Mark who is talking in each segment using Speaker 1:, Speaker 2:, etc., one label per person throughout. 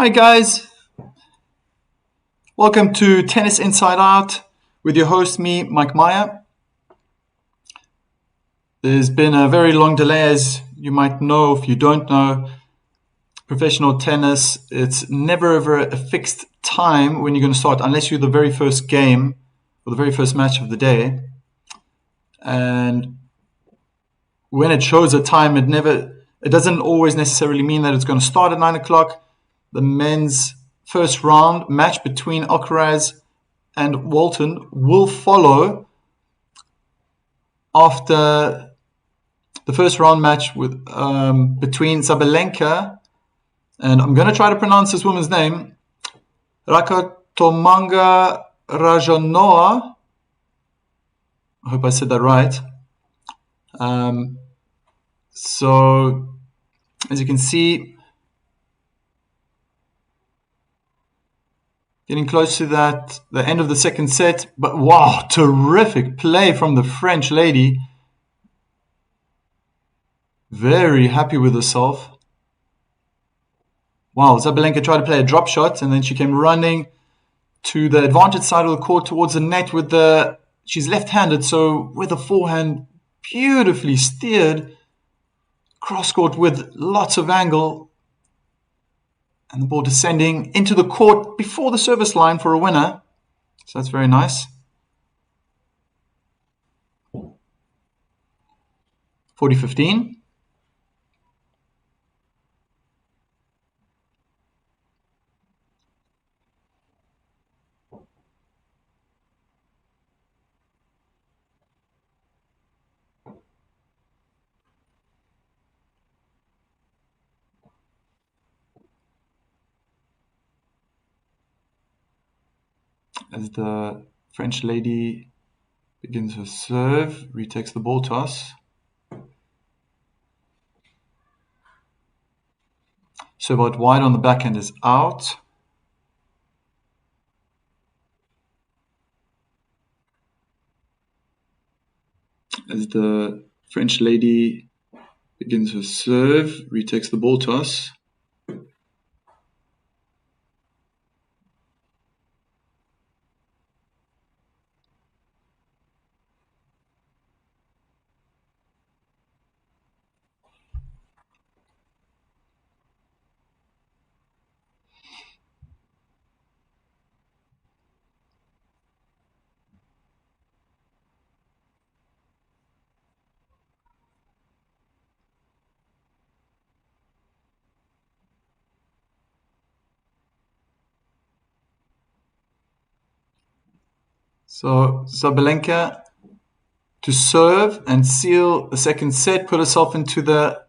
Speaker 1: Hi guys, welcome to Tennis Inside Out with your host, me, Mike Meyer. There's been a very long delay, as you might know. If you don't know, professional tennis, it's never ever a fixed time when you're going to start, unless you're the very first game or the very first match of the day. And when it shows a time, it doesn't always necessarily mean that it's going to start at 9 o'clock. The men's first round match between Alcaraz and Walton will follow after the first round match with between Sabalenka and I'm going to try to pronounce this woman's name, Rakotomanga Rajanoa. I hope I said that right. So, as you can see, getting close to the end of the second set. But wow, terrific play from the French lady. Very happy with herself. Wow, Sabalenka tried to play a drop shot and then she came running to the advantage side of the court towards the net she's left-handed, so with a forehand beautifully steered cross court with lots of angle. And the ball descending into the court before the service line for a winner. So that's very nice. 40-15. As the French lady begins her serve, retakes the ball toss. Serve out wide on the backhand is out. As the French lady begins her serve, retakes the ball toss. So Sabalenka to serve and seal the second set, put herself into the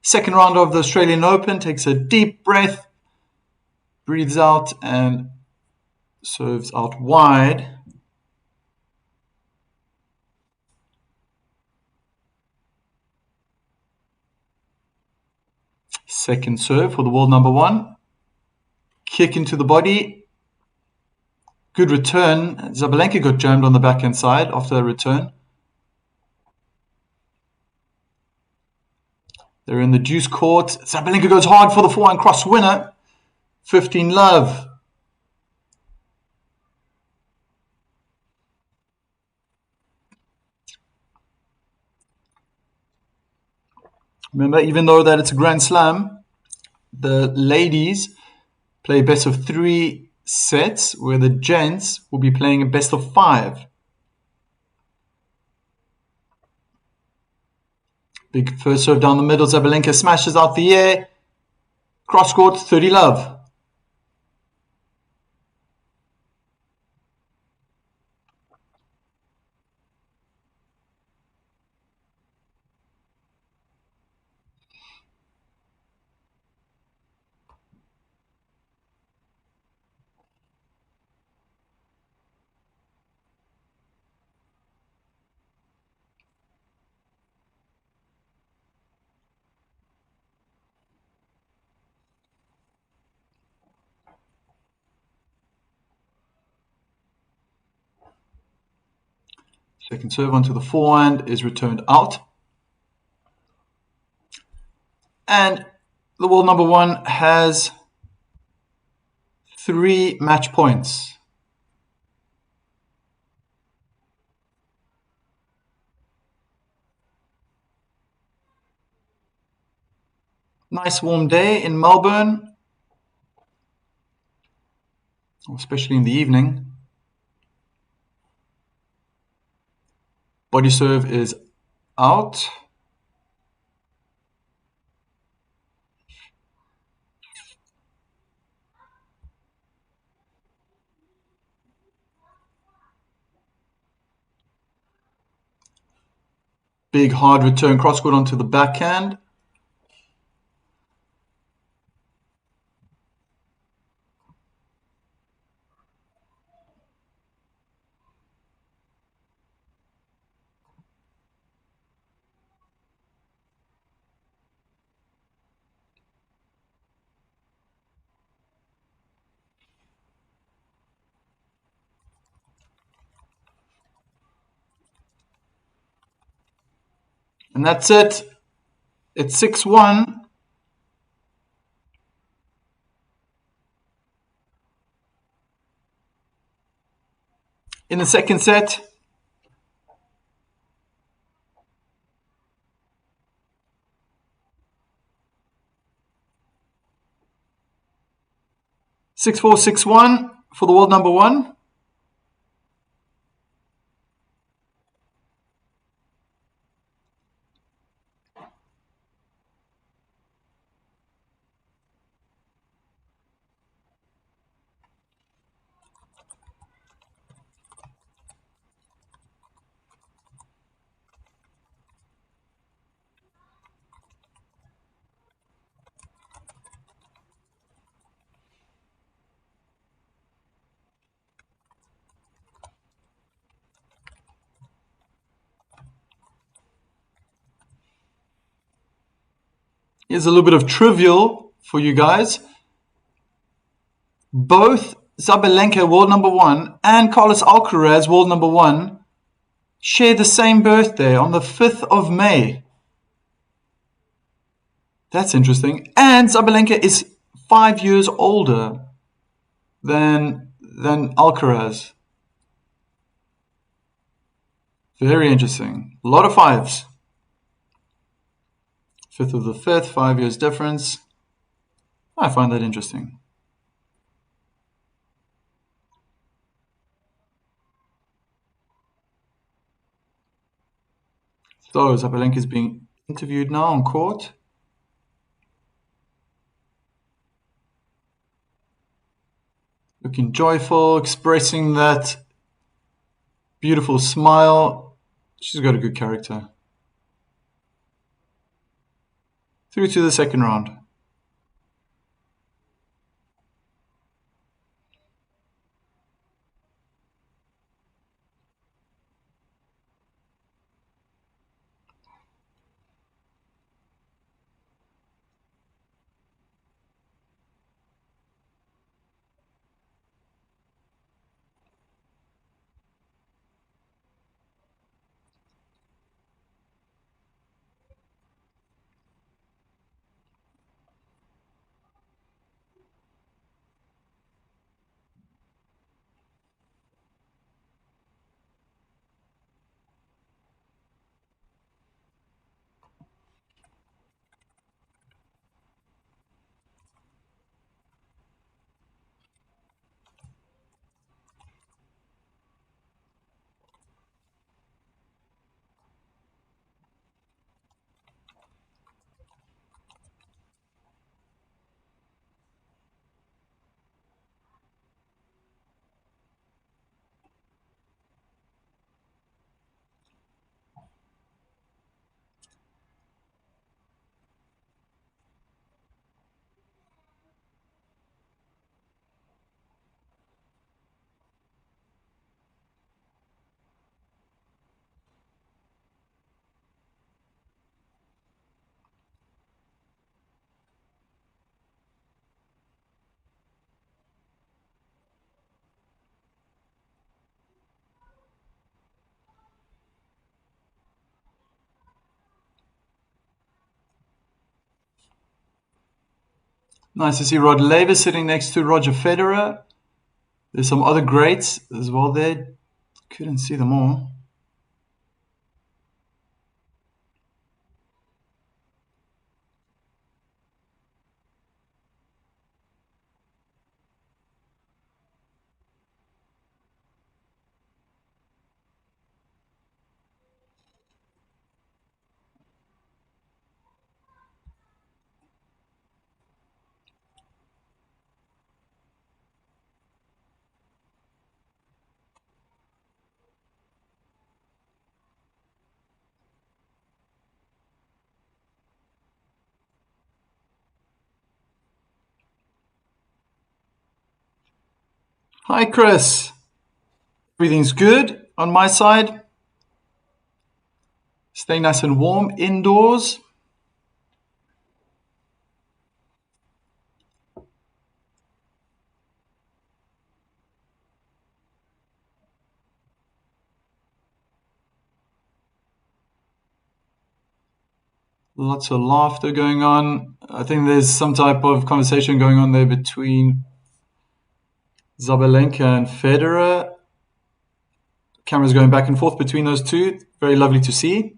Speaker 1: second round of the Australian Open, takes a deep breath, breathes out and serves out wide. Second serve for the world number one. Kick into the body. Good return. Sabalenka got jammed on the backhand side after the return. They're in the deuce court. Sabalenka goes hard for the forehand cross winner. 15-love. Remember, even though that it's a Grand Slam, the ladies play best of 3 sets, where the gents will be playing a best of 5. Big first serve down the middle. Sabalenka smashes out the air. Cross court, 30-love. Second serve onto the forehand is returned out. And the world number one has 3 match points. Nice warm day in Melbourne, especially in the evening. Body serve is out. Big hard return crosscourt onto the backhand. And that's it. It's 6-1. In the second set, (6-4, 6-1) for the world number one. Here's a little bit of trivial for you guys. Both Sabalenka, world number one, and Carlos Alcaraz, world number one, share the same birthday on the 5th of May. That's interesting. And Sabalenka is 5 years older than Alcaraz. Very interesting. A lot of fives. 5th of the 5th, 5 years difference. I find that interesting. So Sabalenka is being interviewed now on court. Looking joyful, expressing that beautiful smile. She's got a good character. Through to the second round. Nice to see Rod Laver sitting next to Roger Federer. There's some other greats as well there. Couldn't see them all. Hi, Chris. Everything's good on my side. Staying nice and warm indoors. Lots of laughter going on. I think there's some type of conversation going on there between Zabalenka and Federer. Cameras going back and forth between those two. Very lovely to see.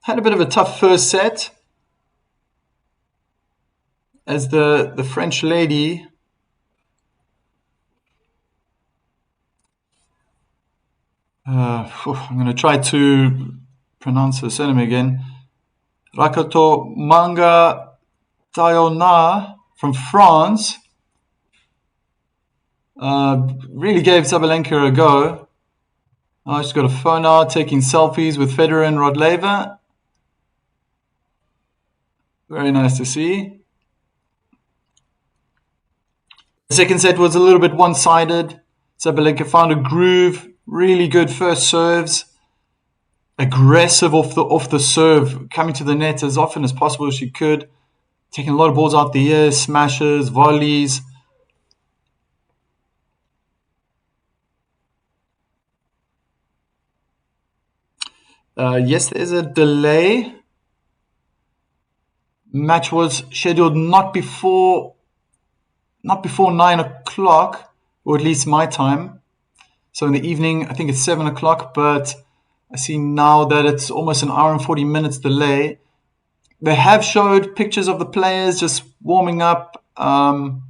Speaker 1: Had a bit of a tough first set as the French lady I'm going to try to pronounce her surname again. Rakato Manga Tayona from France really gave Sabalenka a go. She's got a phone out, taking selfies with Federer and Rod Laver. Very nice to see. The second set was a little bit one-sided. Sabalenka found a groove, really good first serves, aggressive off the serve, coming to the net as often as possible as she could, taking a lot of balls out the air, smashes, volleys. Yes, there's a delay. Match was scheduled not before 9 o'clock, or at least my time. So in the evening, I think it's 7 o'clock, but I see now that it's almost an hour and 40 minutes delay. They have showed pictures of the players just warming up. I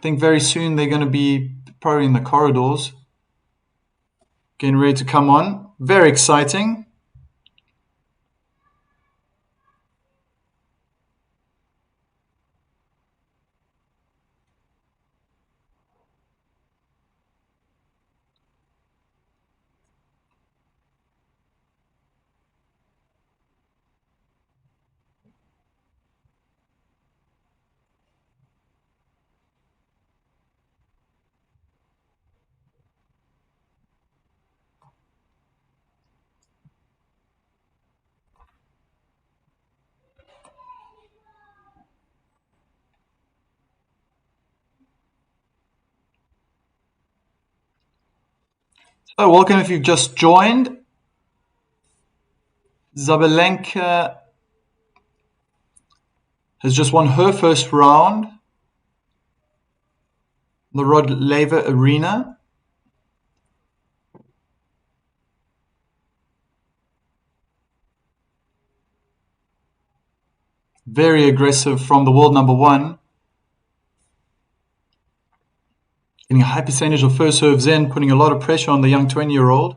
Speaker 1: think very soon they're going to be probably in the corridors, getting ready to come on. Very exciting. So welcome if you've just joined. Zabalenka has just won her first round, the Rod Laver Arena. Very aggressive from the world number one. Getting a high percentage of first serves in, putting a lot of pressure on the young 20-year-old.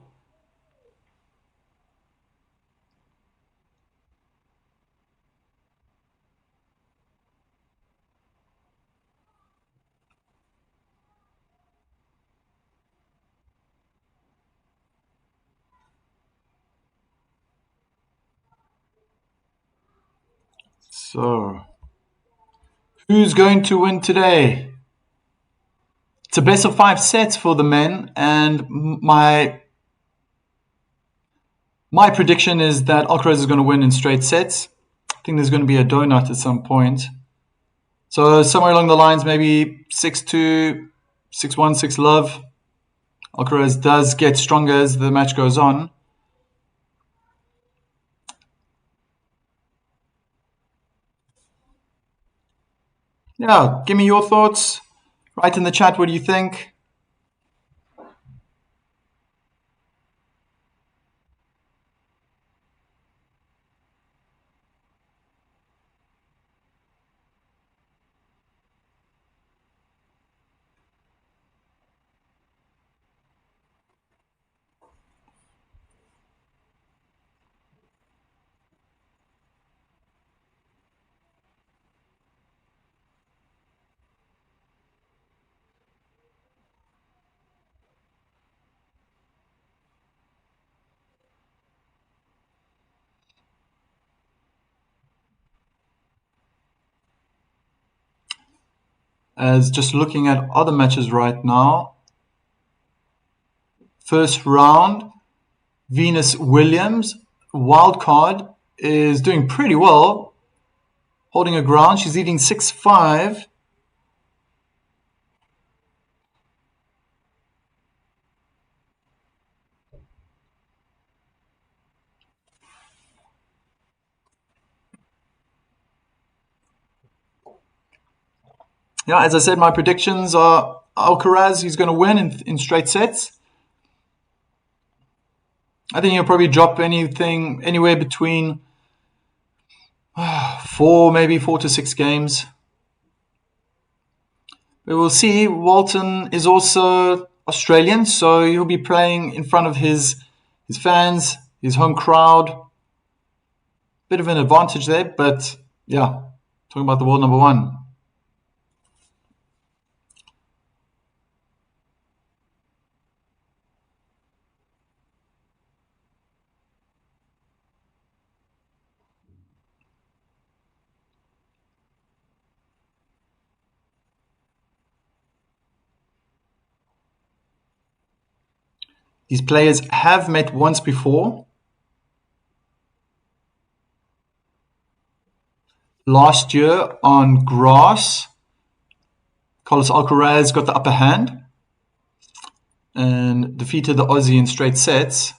Speaker 1: So, who's going to win today? It's a best of 5 sets for the men, and my prediction is that Alcaraz is going to win in straight sets. I think there's going to be a donut at some point. So somewhere along the lines, maybe 6-2, 6-1, 6-love. Alcaraz does get stronger as the match goes on. Yeah, give me your thoughts. Write in the chat what do you think. As just looking at other matches right now. First round, Venus Williams, wild card, is doing pretty well, holding her ground. She's leading 6-5. Yeah, as I said, my predictions are Alcaraz, he's going to win in straight sets. I think he'll probably drop anything anywhere between maybe 4 to 6 games. But we'll see. Walton is also Australian, so he'll be playing in front of his fans, his home crowd. Bit of an advantage there, but yeah, talking about the world number one. These players have met once before. Last year on grass, Carlos Alcaraz got the upper hand and defeated the Aussie in straight sets.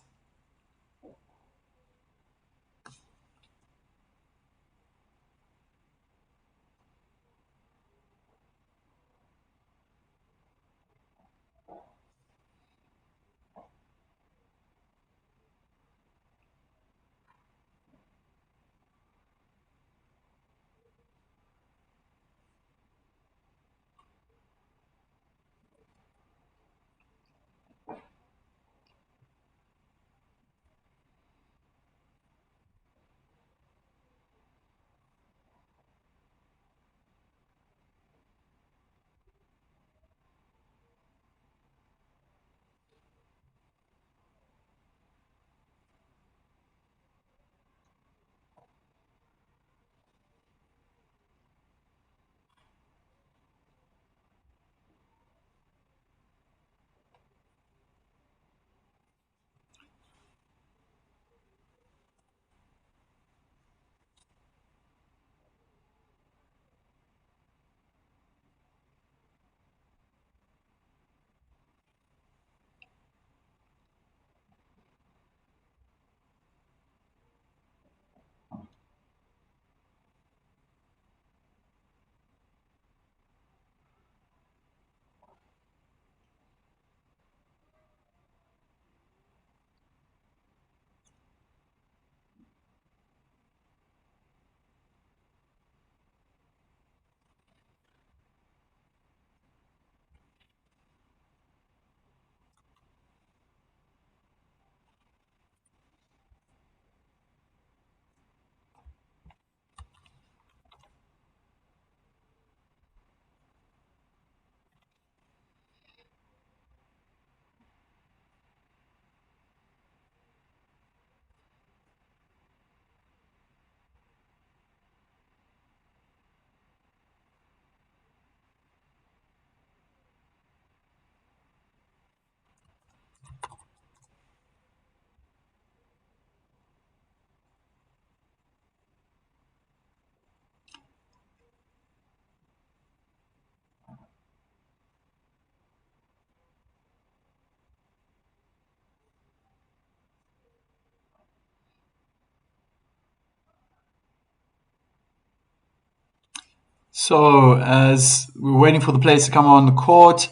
Speaker 1: So as we're waiting for the players to come on the court,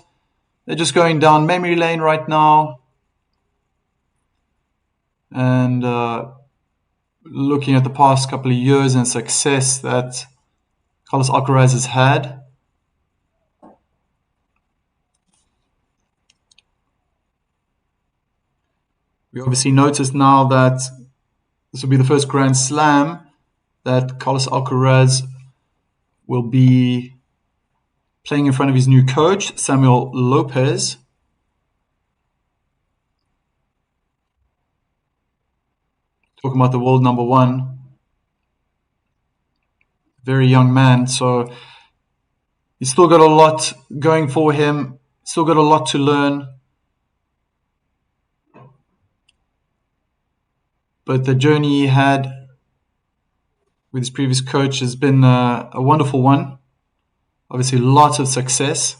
Speaker 1: they're just going down memory lane right now and looking at the past couple of years and success that Carlos Alcaraz has had. We obviously noticed now that this will be the first Grand Slam that Carlos Alcaraz will be playing in front of his new coach, Samuel Lopez. Talking about the world number one. Very young man, so he's still got a lot going for him, still got a lot to learn. But the journey he had with his previous coach has been a wonderful one. Obviously, lots of success.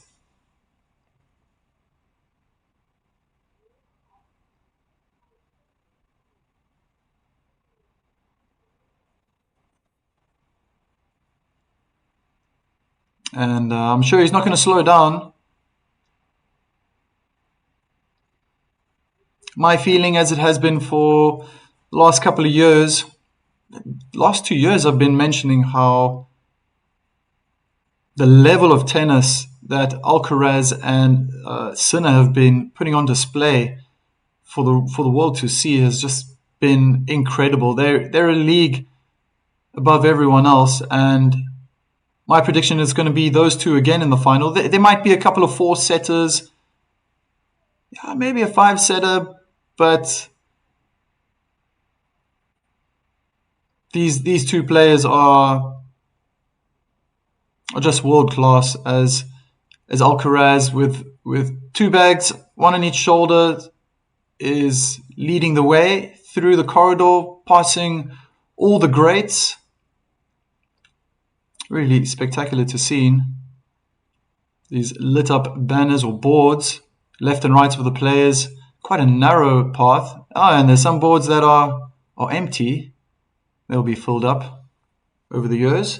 Speaker 1: And I'm sure he's not going to slow down. My feeling, as it has been for the last couple of years, last 2 years, I've been mentioning how the level of tennis that Alcaraz and Sinner have been putting on display for the world to see has just been incredible. They're a league above everyone else, and my prediction is going to be those two again in the final. There might be a couple of four setters, yeah, maybe a five setter, but these two players are just world class. As Alcaraz with two bags, one on each shoulder, is leading the way through the corridor, passing all the greats. Really spectacular to see. These lit up banners or boards, left and right for the players. Quite a narrow path. And there's some boards that are empty. They'll be filled up over the years.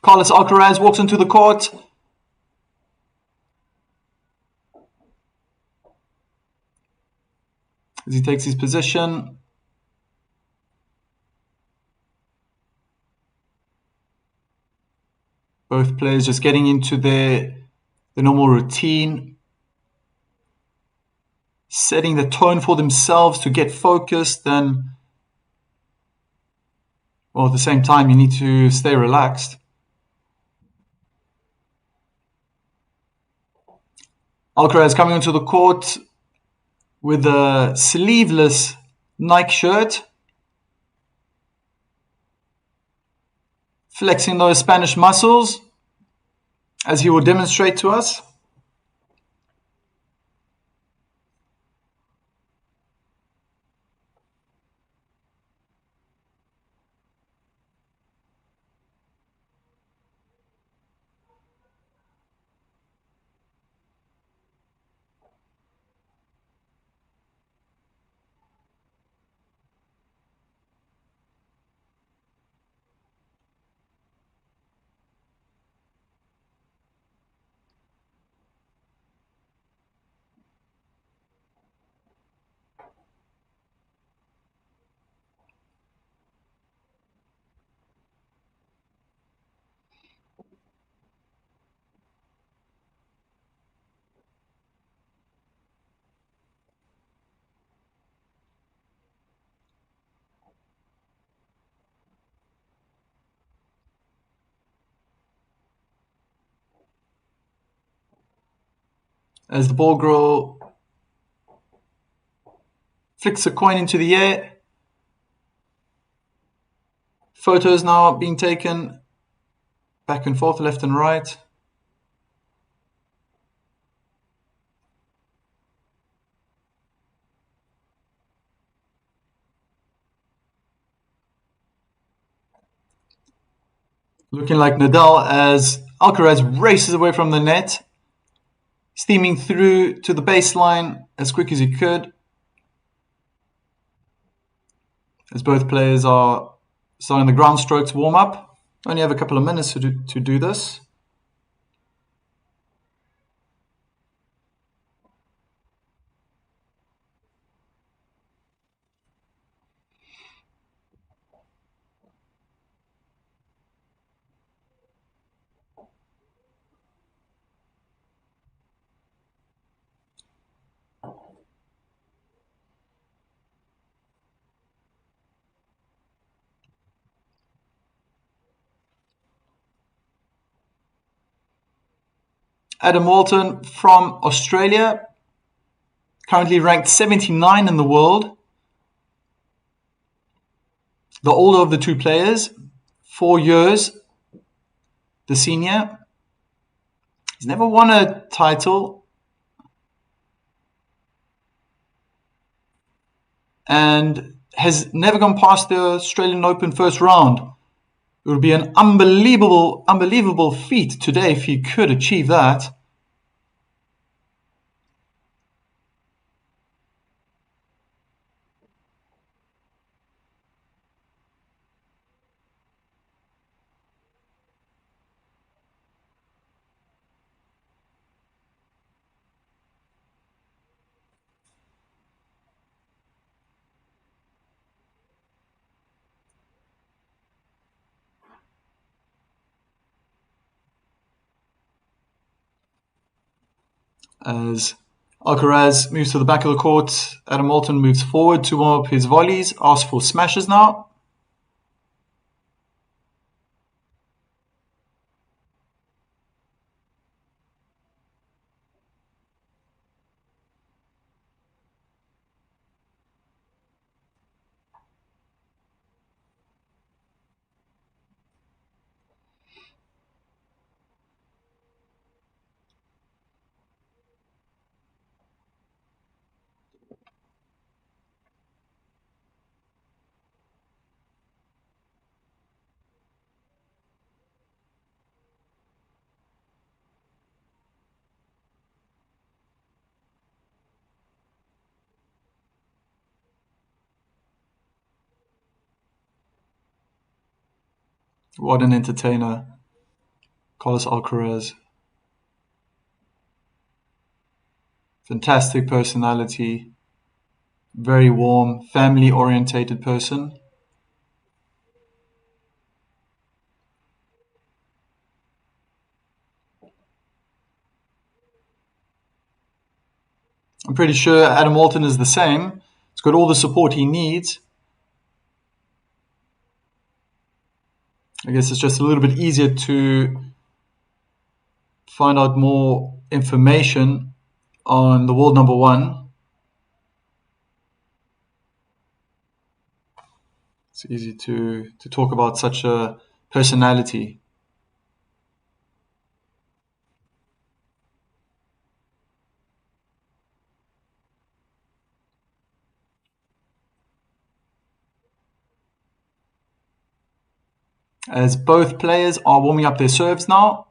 Speaker 1: Carlos Alcaraz walks into the court. As he takes his position. Both players just getting into their normal routine, setting the tone for themselves to get focused, and at the same time you need to stay relaxed. Alcaraz coming onto the court with a sleeveless Nike shirt, flexing those Spanish muscles, as he will demonstrate to us. As the ball girl flicks a coin into the air. Photos now being taken back and forth, left and right. Looking like Nadal as Alcaraz races away from the net, steaming through to the baseline as quick as he could, as both players are starting the ground strokes warm up. Only have a couple of minutes to do this. Adam Walton from Australia, currently ranked 79 in the world. The older of the two players, 4 years, the senior. He's never won a title and has never gone past the Australian Open first round. It would be an unbelievable feat today if he could achieve that. As Alcaraz moves to the back of the court, Adam Walton moves forward to warm up his volleys, asks for smashes now. What an entertainer, Carlos Alcaraz. Fantastic personality, very warm, family-orientated person. I'm pretty sure Adam Walton is the same. He's got all the support he needs. I guess it's just a little bit easier to find out more information on the world number one. It's easy to talk about such a personality. As both players are warming up their serves now.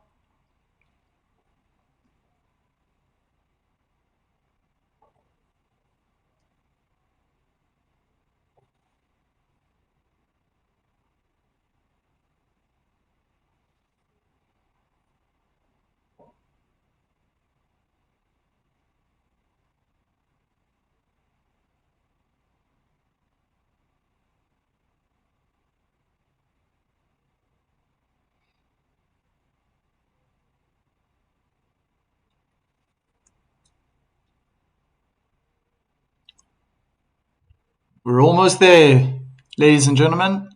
Speaker 1: We're almost there, ladies and gentlemen.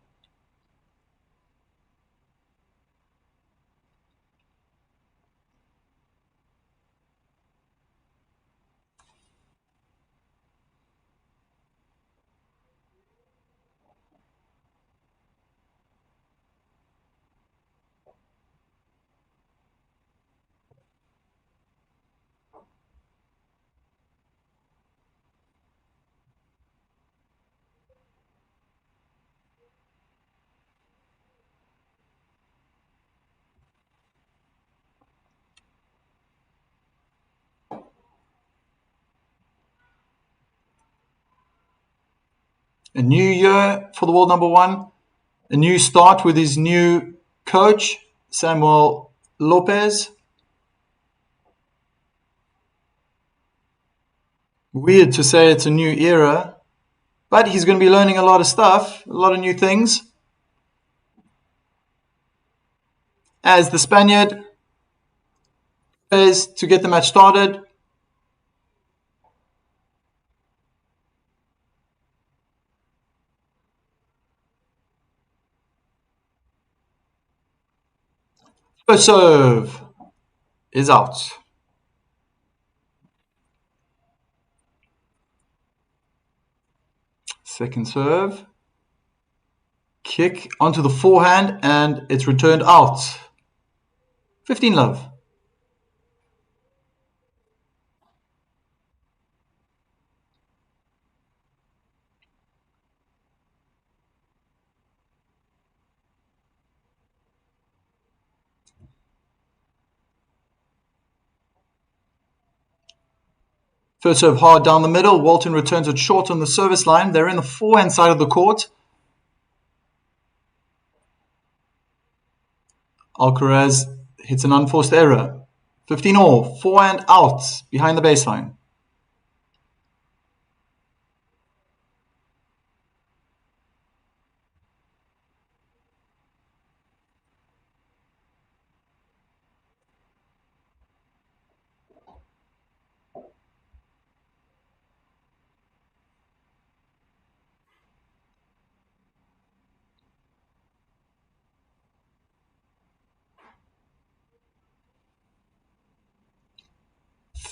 Speaker 1: A new year for the world number one. A new start with his new coach, Samuel Lopez. Weird to say it's a new era, but he's going to be learning a lot of stuff, a lot of new things. As the Spaniard plays to get the match started. First serve is out. Second serve. Kick onto the forehand and it's returned out. 15 love. First serve hard down the middle. Walton returns it short on the service line. They're in the forehand side of the court. Alcaraz hits an unforced error. 15 all. Forehand out behind the baseline.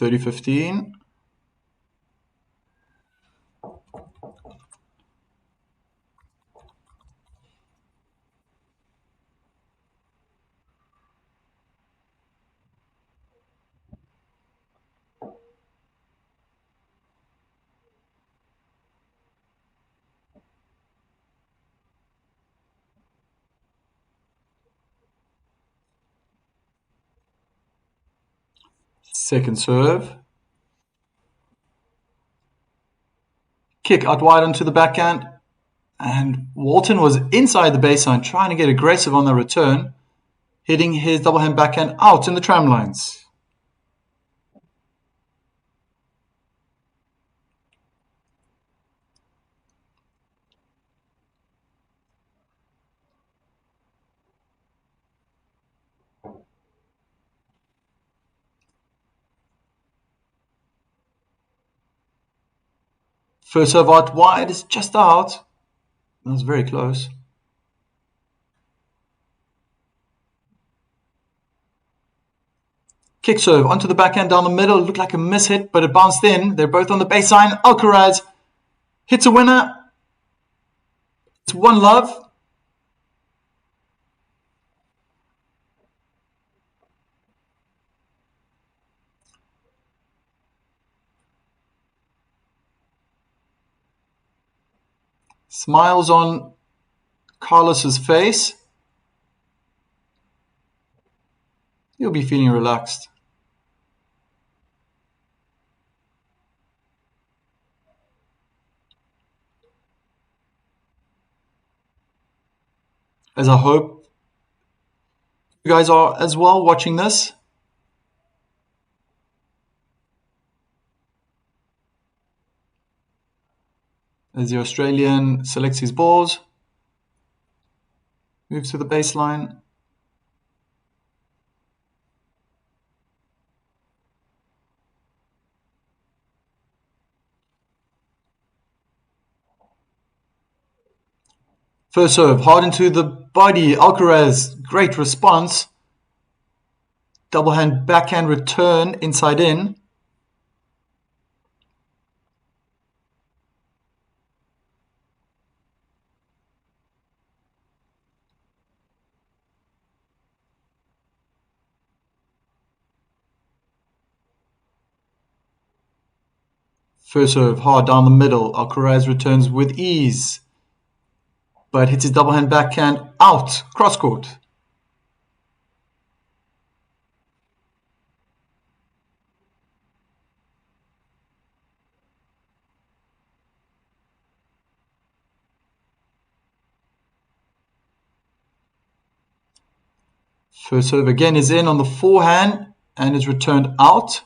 Speaker 1: (30-15). Second serve. Kick out wide onto the backhand. And Walton was inside the baseline trying to get aggressive on the return, hitting his double hand backhand out in the tram lines. First serve out wide is just out. That was very close. Kick serve onto the backhand down the middle. It looked like a mishit, but it bounced in. They're both on the baseline. Alcaraz hits a winner. It's 1 love. Smiles on Carlos's face. He'll be feeling relaxed. As I hope you guys are as well watching this. As the Australian selects his balls, moves to the baseline. First serve, hard into the body. Alcaraz, great response. Double hand backhand return inside in. First serve, hard down the middle. Alcaraz returns with ease, but hits his double hand backhand out, cross court. First serve again is in on the forehand and is returned out.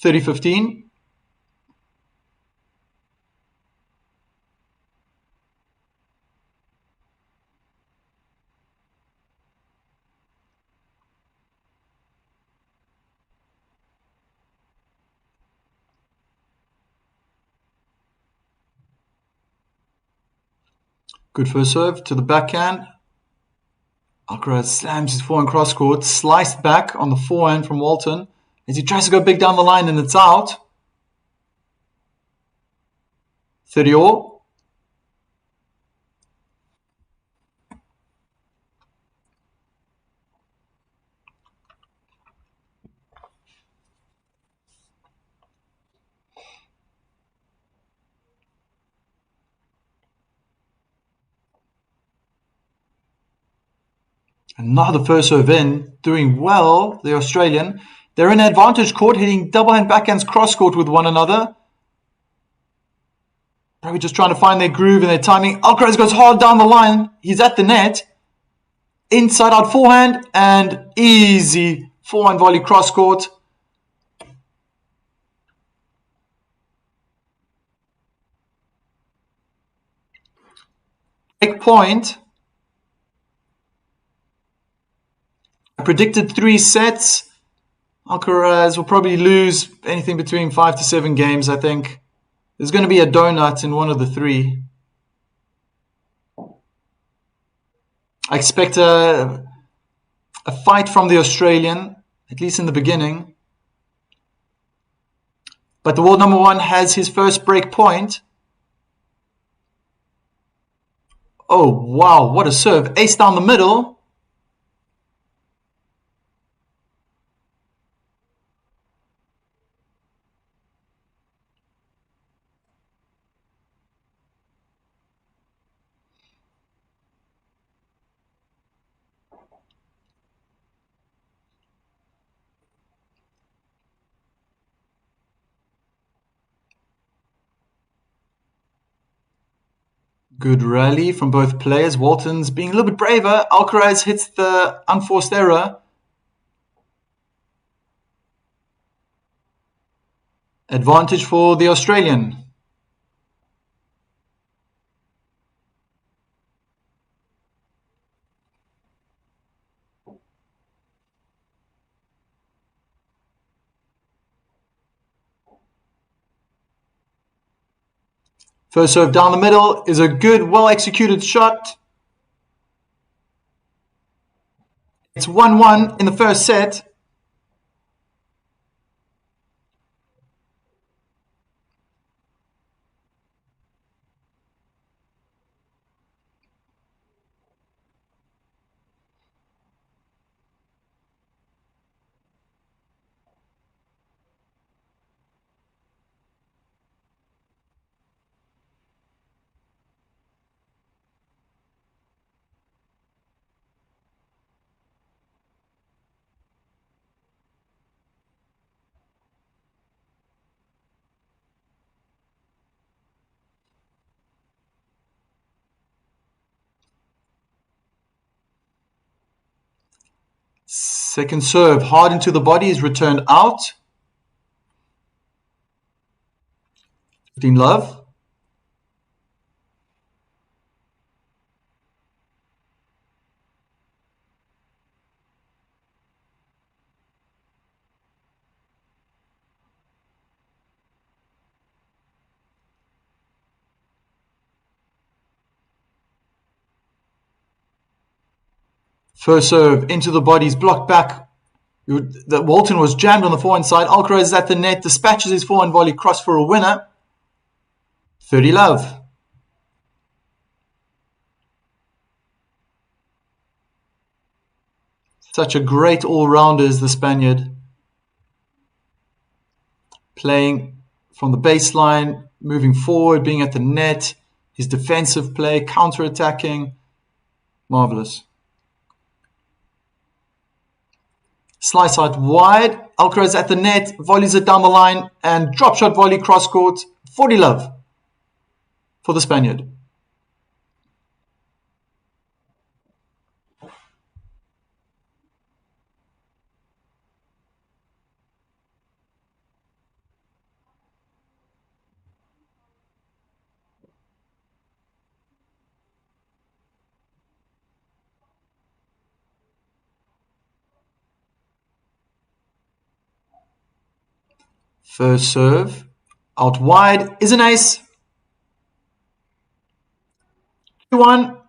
Speaker 1: 30-15. Good first serve to the backhand. Alcaraz slams his forehand cross court, sliced back on the forehand from Walton as he tries to go big down the line and it's out. 30-all. Another first serve in, doing well, the Australian. They're in advantage court, hitting double-hand backhands cross court with one another. Probably just trying to find their groove and their timing. Alcaraz goes hard down the line. He's at the net. Inside out forehand and easy forehand volley cross court. Break point. I predicted 3 sets. Alcaraz will probably lose anything between 5 to 7 games, I think. There's going to be a donut in one of the 3. I expect a fight from the Australian, at least in the beginning. But the world number 1 has his first break point. Oh, wow, what a serve. Ace down the middle. Good rally from both players. Walton's being a little bit braver. Alcaraz hits the unforced error. Advantage for the Australian. First serve down the middle is a good, well-executed shot. It's 1-1 in the first set. Second serve, hard into the body, is returned out. 15 love. First serve into the body is blocked back. Walton was jammed on the forehand side. Alcaraz is at the net, dispatches his forehand volley cross for a winner. 30 love. Such a great all-rounder is the Spaniard. Playing from the baseline, moving forward, being at the net, his defensive play, counter-attacking. Marvelous. Slice out wide. Alcaraz at the net, volleys it down the line, and drop shot volley cross court. 40 love for the Spaniard. First serve. Out wide is an ace. 2-1.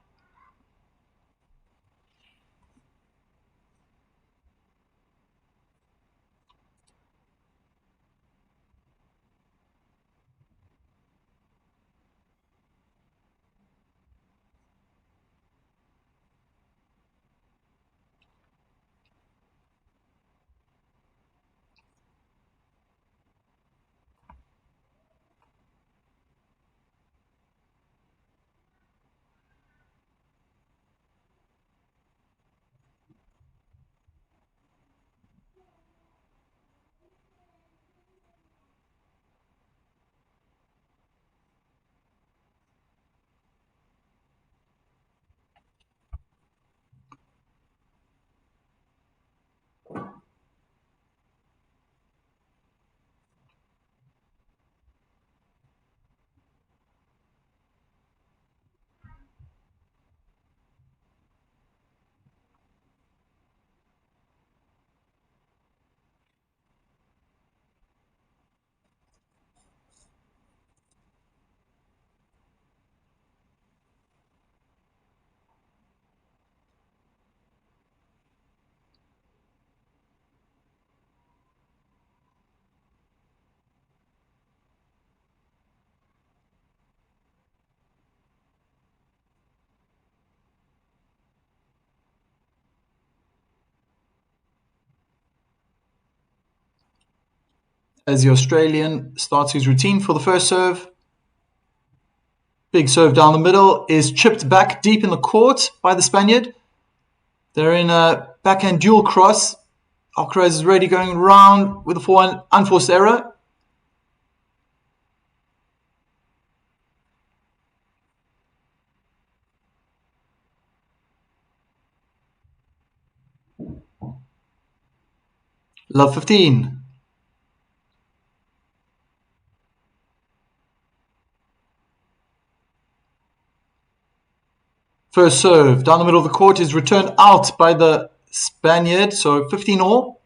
Speaker 1: As the Australian starts his routine for the first serve. Big serve down the middle is chipped back deep in the court by the Spaniard. They're in a backhand dual cross. Alcaraz is ready, going round with a forehand unforced error. Love 15. First serve down the middle of the court is returned out by the Spaniard, so 15 all.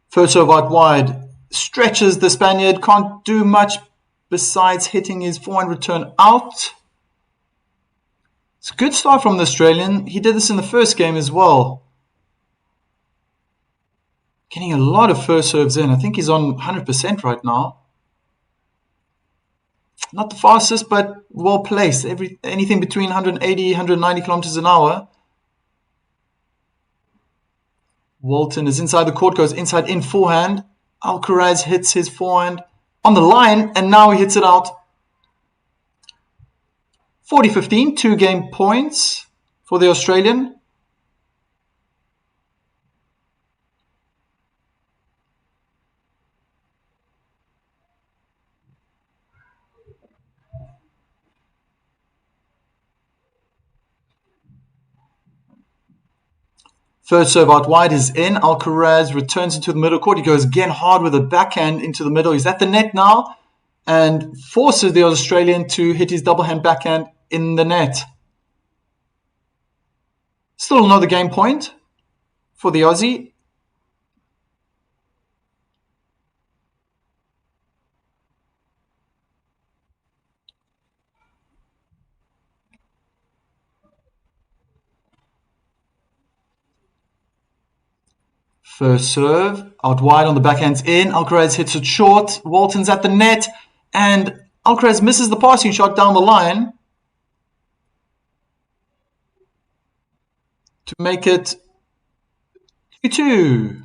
Speaker 1: First serve out wide, stretches the Spaniard, can't do much besides hitting his forehand return out. It's a good start from the Australian. He did this in the first game as well. Getting a lot of first serves in. I think he's on 100% right now. Not the fastest, but well placed. Anything between 180, 190 kilometers an hour. Walton is inside the court, goes inside in forehand. Alcaraz hits his forehand on the line, and now he hits it out. 40-15, 2 game points for the Australian. First serve out wide is in. Alcaraz returns into the middle court. He goes again hard with a backhand into the middle. He's at the net now and forces the Australian to hit his double hand backhand in the net. Still another game point for the Aussie. First serve, out wide on the backhand's in. Alcaraz hits it short. Walton's at the net. And Alcaraz misses the passing shot down the line to make it 2-2.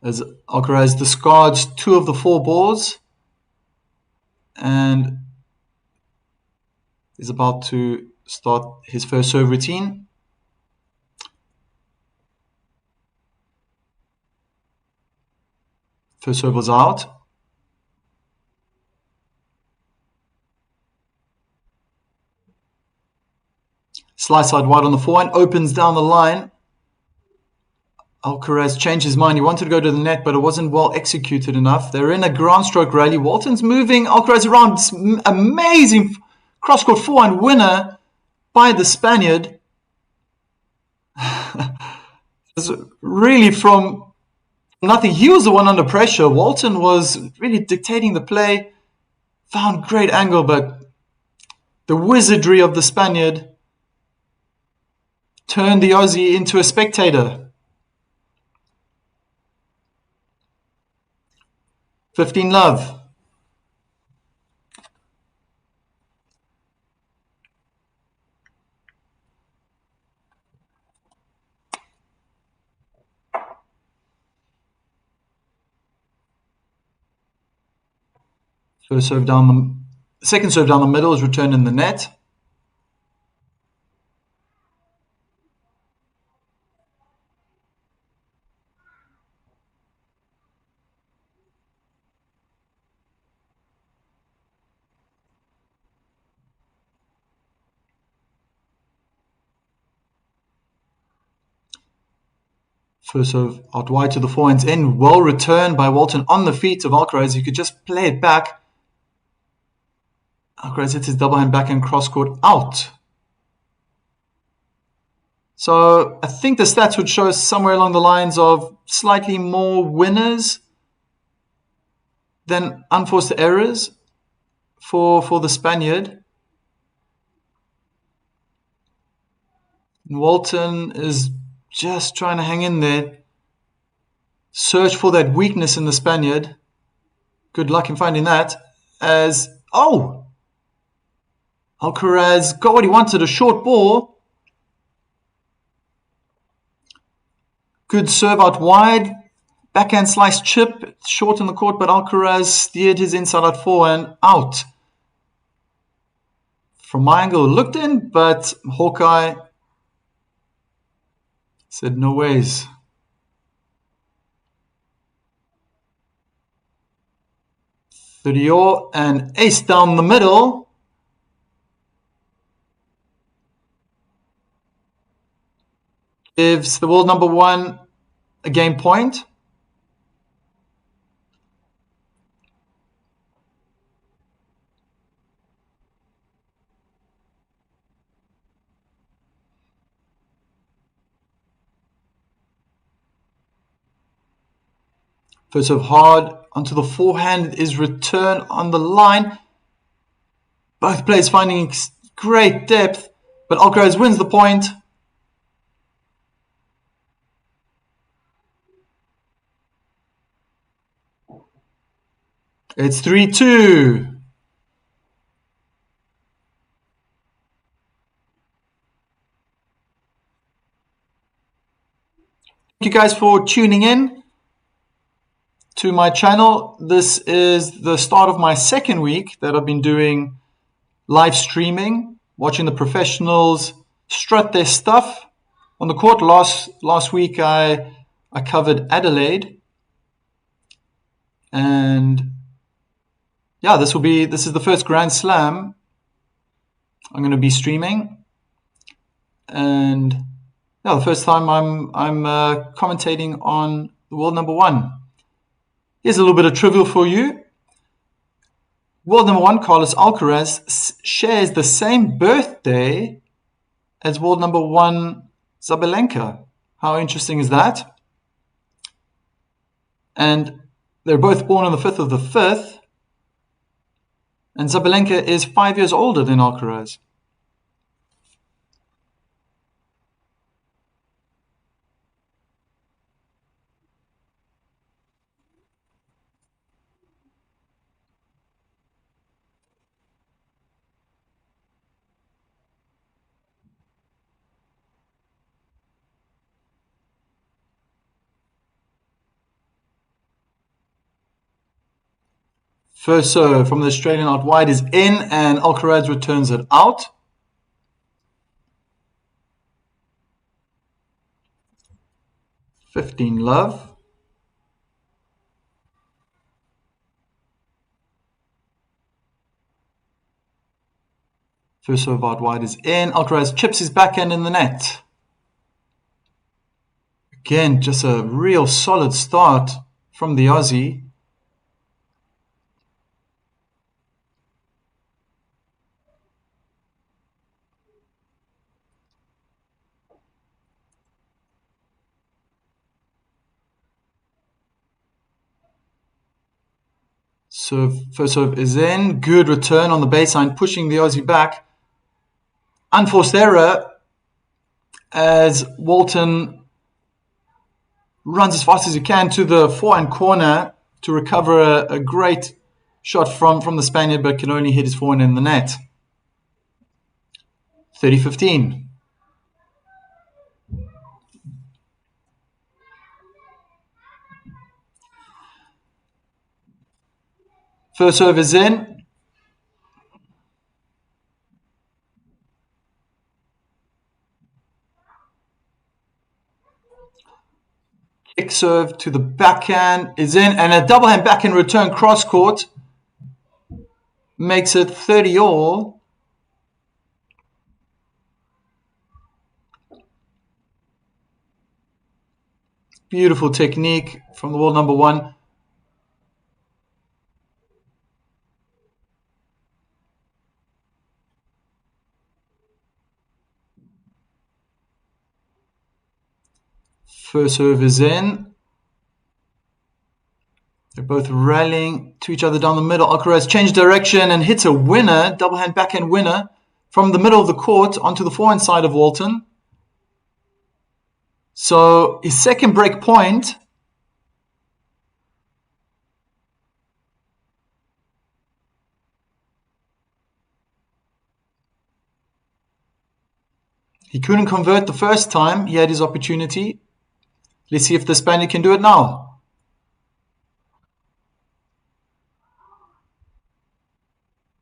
Speaker 1: As Alcaraz discards 2 of the 4 balls and is about to start his first serve routine. First serve was out. Slice side wide on the forehand, opens down the line. Alcaraz changed his mind. He wanted to go to the net, but it wasn't well executed enough. They're in a ground stroke rally. Walton's moving Alcaraz around. This amazing cross-court forehand winner by the Spaniard. Really from nothing. He was the one under pressure. Walton was really dictating the play. Found great angle, but the wizardry of the Spaniard turned the Aussie into a spectator. 15 love. Second serve down the middle is returned in the net. First serve out wide to the forehand's end. Well returned by Walton on the feet of Alcaraz. You could just play it back. Alcaraz hits his double hand backhand cross court out. So I think the stats would show us somewhere along the lines of slightly more winners than unforced errors for the Spaniard. And Walton is just trying to hang in there. Search for that weakness in the Spaniard. Good luck in finding that. Alcaraz got what he wanted, a short ball. Good serve out wide. Backhand slice chip, short in the court, but Alcaraz steered his inside out forehand out. From my angle, it looked in, but Hawkeye said no ways. Thirty-four and ace down the middle. Gives the world number one a game point. First serve hard onto the forehand is returned on the line. Both players finding great depth, but Alcaraz wins the point. It's 3-2. Thank you guys for tuning in to my channel. This is the start of my second week that I've been doing live streaming, watching the professionals strut their stuff on the court. Last week I covered Adelaide, and yeah, this is the first Grand Slam I'm going to be streaming, and yeah, the first time I'm commentating on the world number one. Here's a little bit of trivial for you. World number one, Carlos Alcaraz, shares the same birthday as world number one, Zabalenka. How interesting is that? And they're both born on the 5th of the 5th. And Zabalenka is 5 years older than Alcaraz. First serve from the Australian out wide is in, and Alcaraz returns it out. 15 love. First serve out wide is in. Alcaraz chips his backhand in the net. Again, just a real solid start from the Aussie. First serve is in. Good return on the baseline, pushing the Aussie back. Unforced error as Walton runs as fast as he can to the forehand corner to recover a great shot from the Spaniard, but can only hit his forehand in the net. 30-15. First serve is in. Kick serve to the backhand is in, and a double hand backhand return cross court makes it 30 all. Beautiful technique from the world number one. First serve is in. They're both rallying to each other down the middle. Alcaraz changed direction and hits a winner, double hand backhand winner, from the middle of the court onto the forehand side of Walton. So his second break point. He couldn't convert the first time. He had his opportunity. Let's see if the Spaniard can do it now.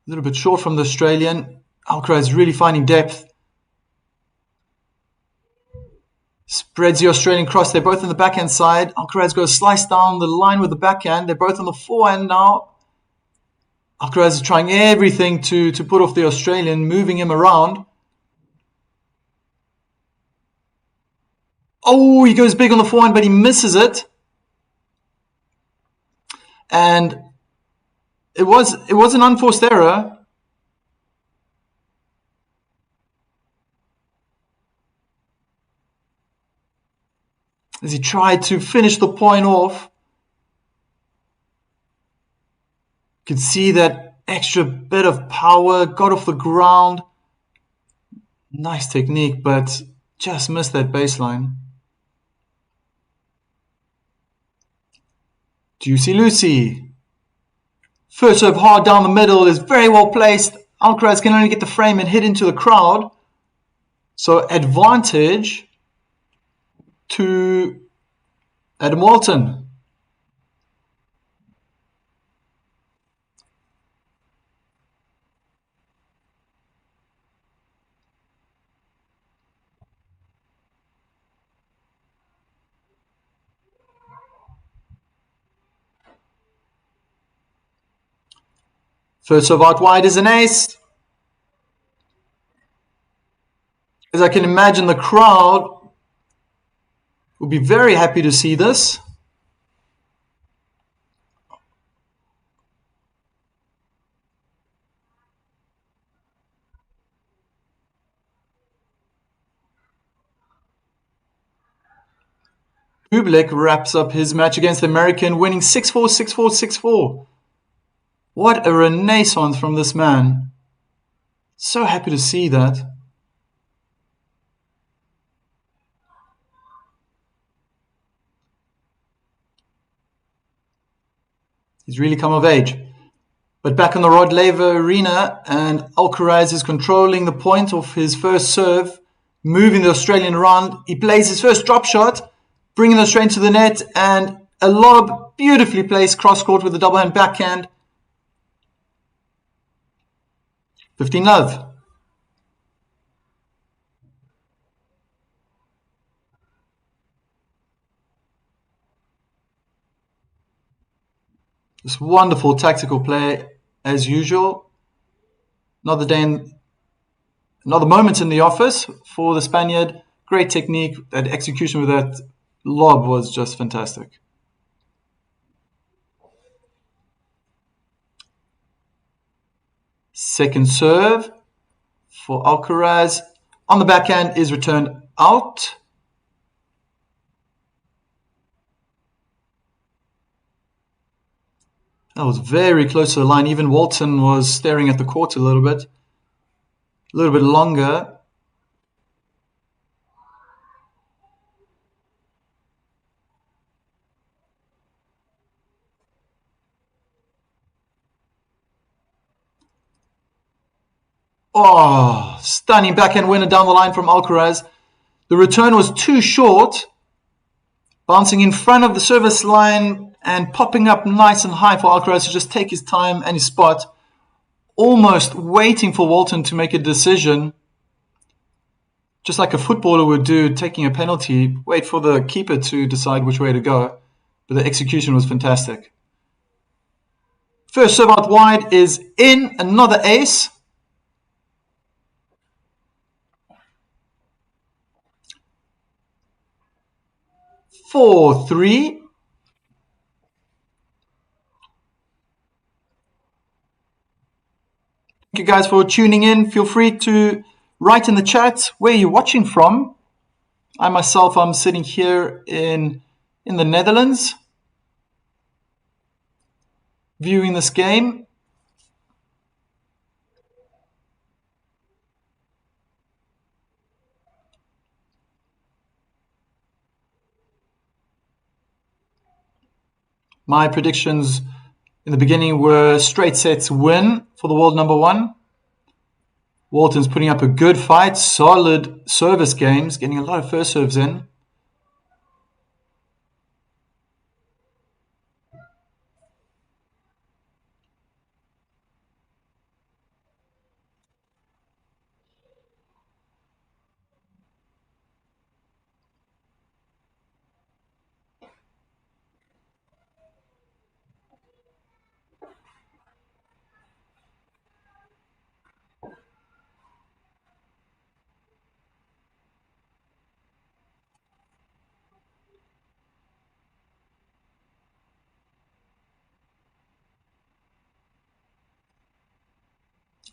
Speaker 1: A little bit short from the Australian. Alcaraz really finding depth. Spreads the Australian cross. They're both on the backhand side. Alcaraz goes slice down the line with the backhand. They're both on the forehand now. Alcaraz is trying everything to put off the Australian, moving him around. Oh, he goes big on the forehand, but he misses it. And it was an unforced error. As he tried to finish the point off. You could see that extra bit of power, got off the ground. Nice technique, but just missed that baseline. Juicy Lucy. First serve hard down the middle is very well placed. Alcaraz can only get the frame and hit into the crowd. So advantage to Adam Walton. First serve out wide is an ace. As I can imagine, the crowd will be very happy to see this. Bublik wraps up his match against the American, winning 6-4, 6-4, 6-4. What a renaissance from this man. So happy to see that. He's really come of age. But back in the Rod Laver arena, and Alcaraz is controlling the point of his first serve, moving the Australian around. He plays his first drop shot, bringing the Australian to the net, and a lob, beautifully placed cross court with a double hand backhand. 15 love. This wonderful tactical play as usual. Another moment in the office for the Spaniard. Great technique. That execution with that lob was just fantastic. Second serve for Alcaraz. On the backhand is returned out. That was very close to the line. Even Walton was staring at the court a little bit longer. Oh, stunning backhand winner down the line from Alcaraz. The return was too short, bouncing in front of the service line and popping up nice and high for Alcaraz to just take his time and his spot, almost waiting for Walton to make a decision, just like a footballer would do taking a penalty, wait for the keeper to decide which way to go. But the execution was fantastic. First serve out wide is in, another ace. (4-3). Thank you guys for tuning in. Feel free to write in the chat where you're watching from. I myself, I'm sitting here in the Netherlands, viewing this game. My predictions in the beginning were straight sets win for the world number one. Walton's putting up a good fight, solid service games, getting a lot of first serves in.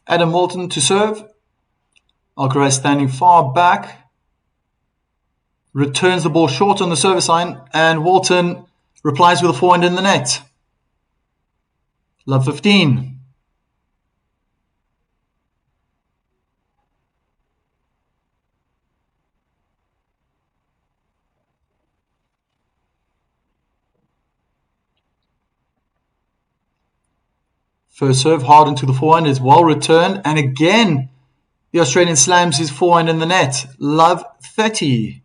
Speaker 1: Adam Walton to serve. Alcaraz standing far back. Returns the ball short on the service line, and Walton replies with a forehand in the net. Love 15. First serve hard into the forehand is well returned, and again the Australian slams his forehand in the net. Love 30.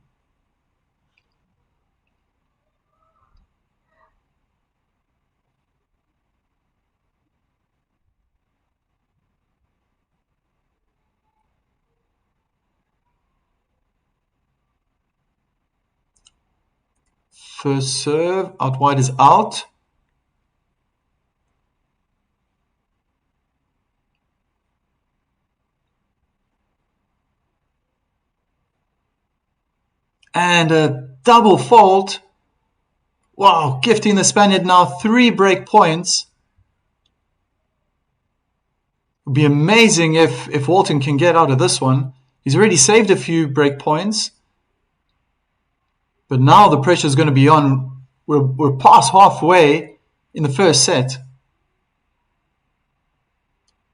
Speaker 1: First serve out wide is out. And a double fault. Wow, gifting the Spaniard now 3 break points. It would be amazing if Walton can get out of this one. He's already saved a few break points. But now the pressure is going to be on. We're past halfway in the first set.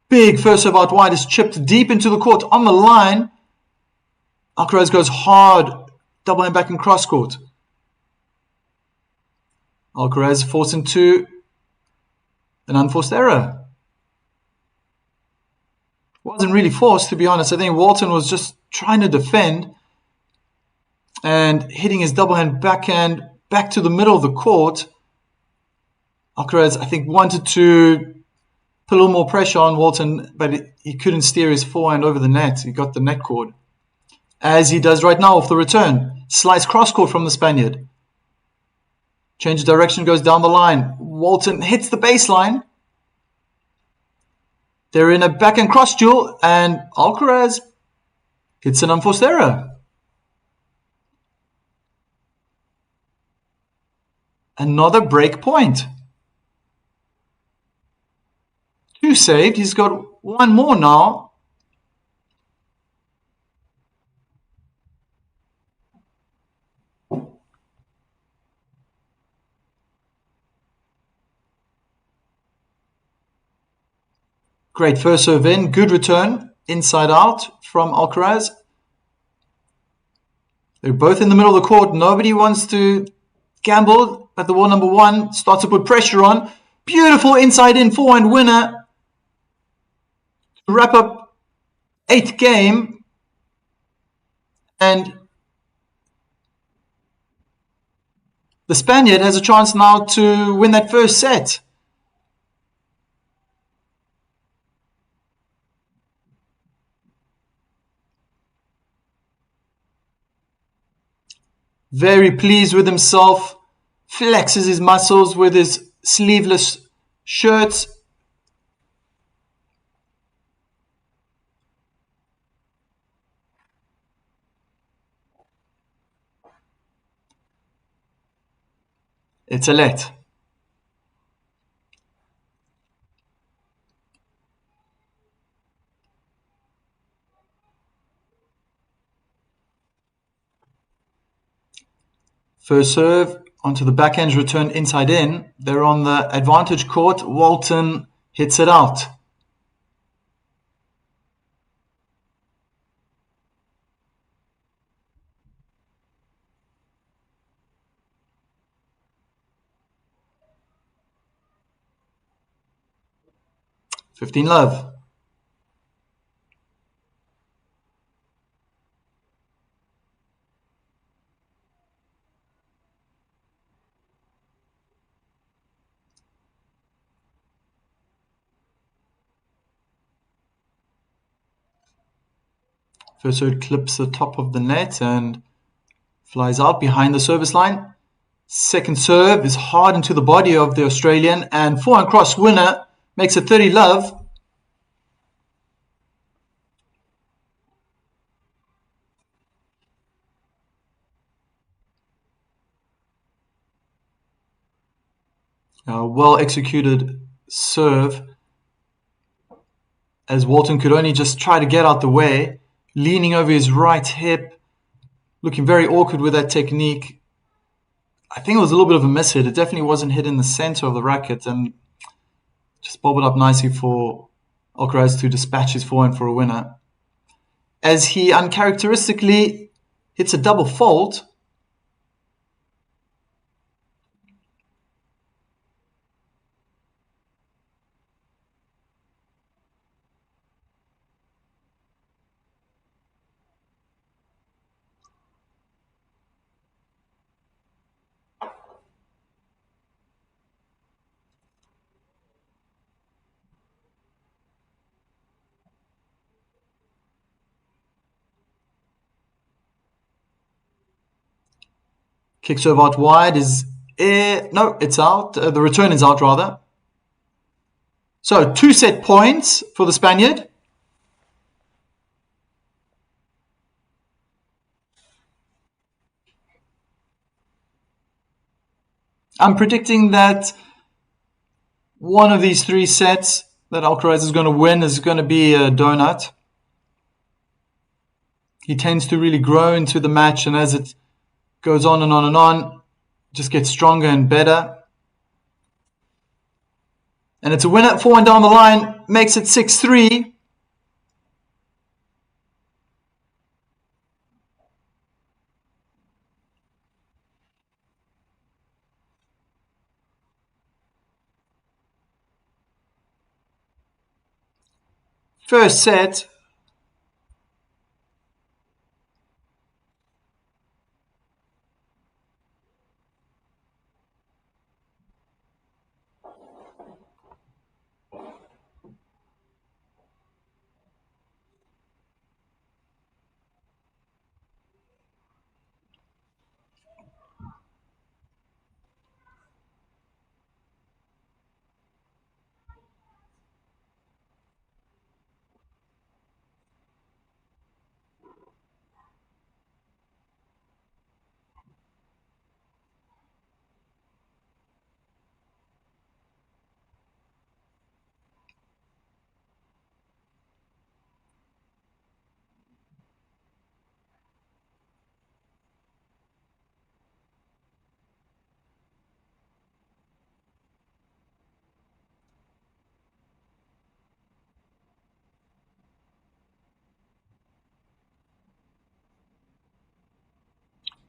Speaker 1: Big first serve out wide is chipped deep into the court on the line. Alcaraz goes hard. Double hand back in cross court. Alcaraz forced into an unforced error. Wasn't really forced, to be honest. I think Walton was just trying to defend and hitting his double hand backhand back to the middle of the court. Alcaraz, I think, wanted to put a little more pressure on Walton, but he couldn't steer his forehand over the net. He got the net cord. As he does right now off the return. Slice cross court from the Spaniard. Change of direction, goes down the line. Walton hits the baseline. They're in a backhand cross duel, and Alcaraz hits an unforced error. Another break point. 2 saved. He's got 1 more now. Great first serve in. Good return. Inside out from Alcaraz. They're both in the middle of the court. Nobody wants to gamble, but the wall number 1 starts to put pressure on. Beautiful inside in forehand winner to wrap up 8th game. And the Spaniard has a chance now to win that first set. Very pleased with himself. Flexes his muscles with his sleeveless shirts. It's a let. First serve onto the backhand, return inside in. They're on the advantage court. Walton hits it out. $15-love. First serve clips the top of the net and flies out behind the service line. Second serve is hard into the body of the Australian, and forehand cross winner makes it 30-love. Well executed serve, as Walton could only just try to get out the way, leaning over his right hip, looking very awkward with that technique. I think it was a little bit of a miss hit. It definitely wasn't hit in the center of the racket, and just bobbled up nicely for Alcaraz to dispatch his forehand for a winner. As he uncharacteristically hits a double fault. Kick serve out wide is... no, it's out. The return is out, rather. So, 2 set points for the Spaniard. I'm predicting that one of these 3 sets that Alcaraz is going to win is going to be a donut. He tends to really grow into the match, and as it goes on and on and on, just gets stronger and better. And it's a winner, 4-1 down the line, makes it 6-3. First set.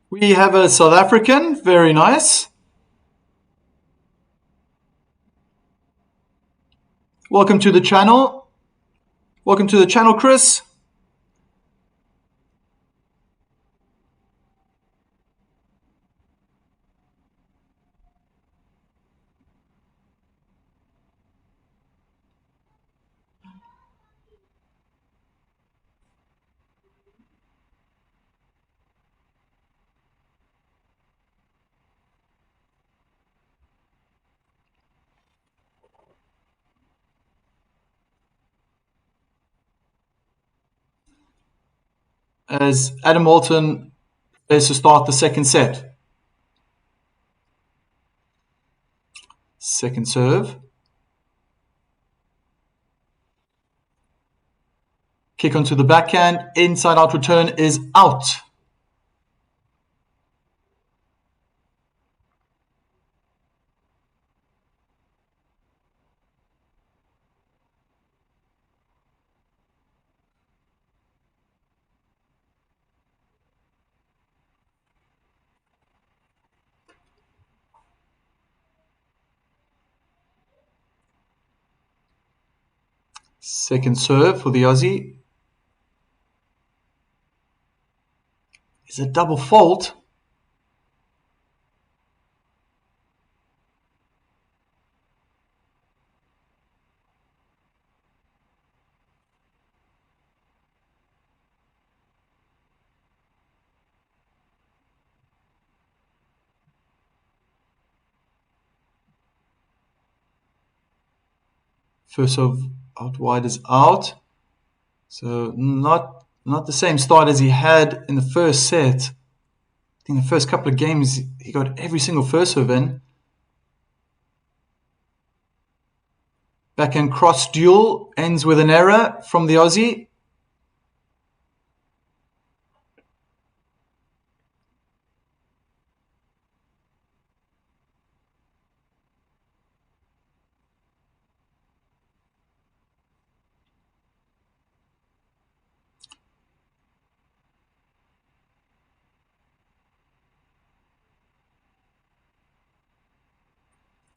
Speaker 1: We have a South African. Very nice. Welcome to the channel. Welcome to the channel, Chris. As Adam Walton is to start the second set. Second serve. Kick onto the backhand. Inside out return is out. Second serve for the Aussie. Is a double fault. First serve out wide is out. So not the same start as he had in the first set. I think the first couple of games he got every single first serve in. Backhand cross duel ends with an error from the Aussie.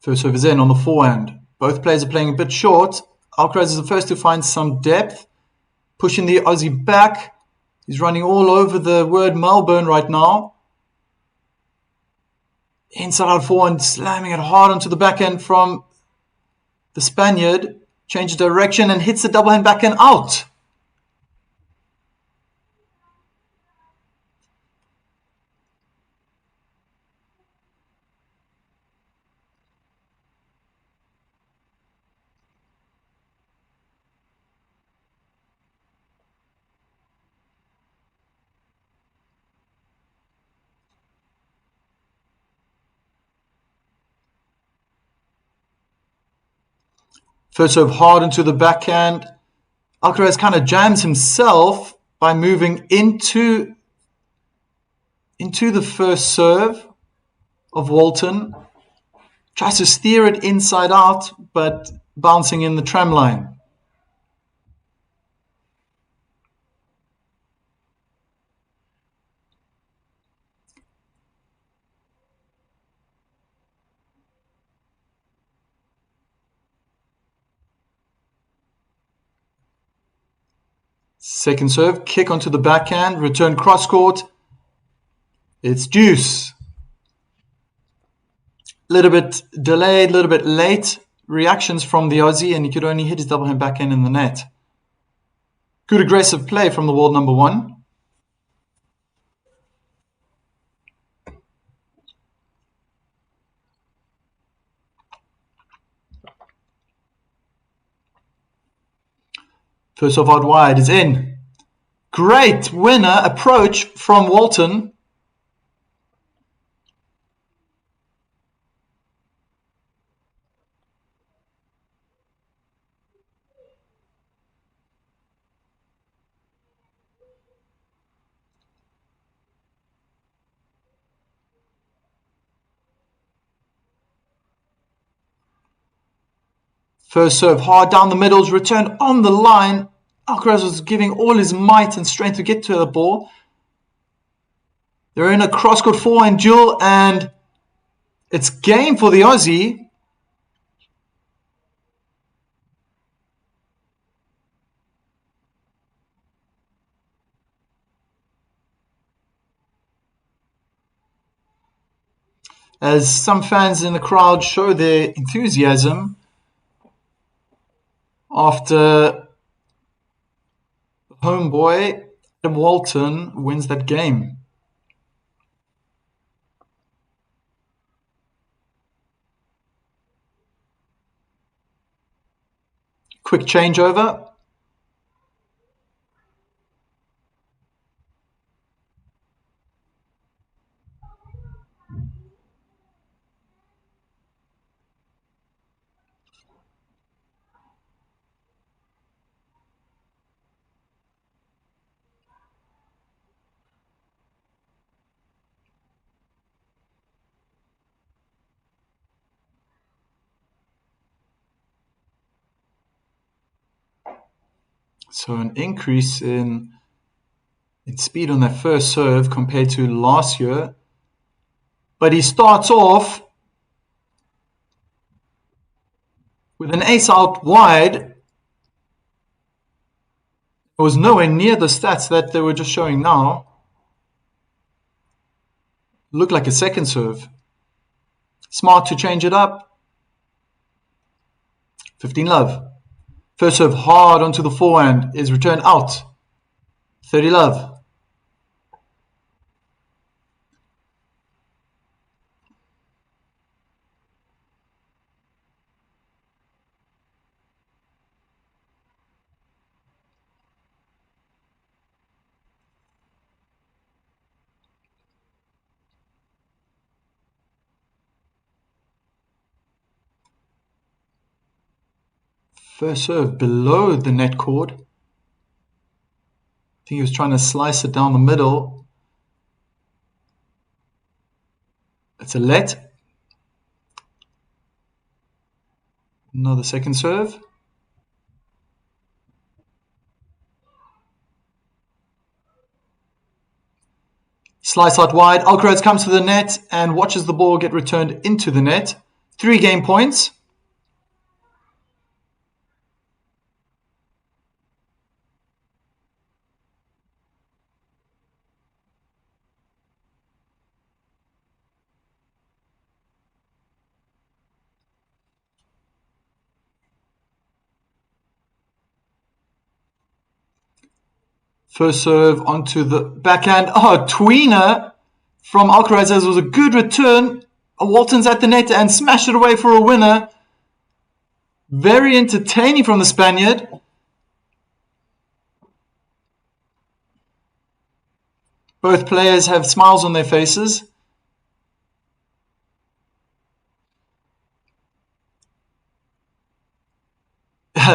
Speaker 1: First serve is in on the forehand. Both players are playing a bit short. Alcaraz is the first to find some depth, pushing the Aussie back. He's running all over the word Melbourne right now. Inside out forehand, slamming it hard onto the backhand from the Spaniard. Changes direction and hits the double hand backhand out. First serve hard into the backhand. Alcaraz kind of jams himself by moving into the first serve of Walton. Tries to steer it inside out, but bouncing in the tram line. Second serve, kick onto the backhand, return cross court. It's deuce. A little bit delayed, a little bit late reactions from the Aussie, and he could only hit his double hand backhand in the net. Good aggressive play from the world number one. First off out wide is in. Great winner approach from Walton. First serve hard down the middles, return on the line. Alcaraz was giving all his might and strength to get to the ball. They're in a cross-court forehand duel, and it's game for the Aussie. As some fans in the crowd show their enthusiasm after the homeboy, Walton, wins that game. Quick changeover. So an increase in speed on that first serve compared to last year. But he starts off with an ace out wide. It was nowhere near the stats that they were just showing now. Looked like a second serve. Smart to change it up. 15 love. First serve hard onto the forehand is returned out. 30 love. First serve below the net cord. I think he was trying to slice it down the middle. It's a let. Another second serve. Slice out wide. Alcaraz comes to the net and watches the ball get returned into the net. 3 game points. First serve onto the backhand. Oh, tweener from Alcaraz. It was a good return. Walton's at the net and smashed it away for a winner. Very entertaining from the Spaniard. Both players have smiles on their faces.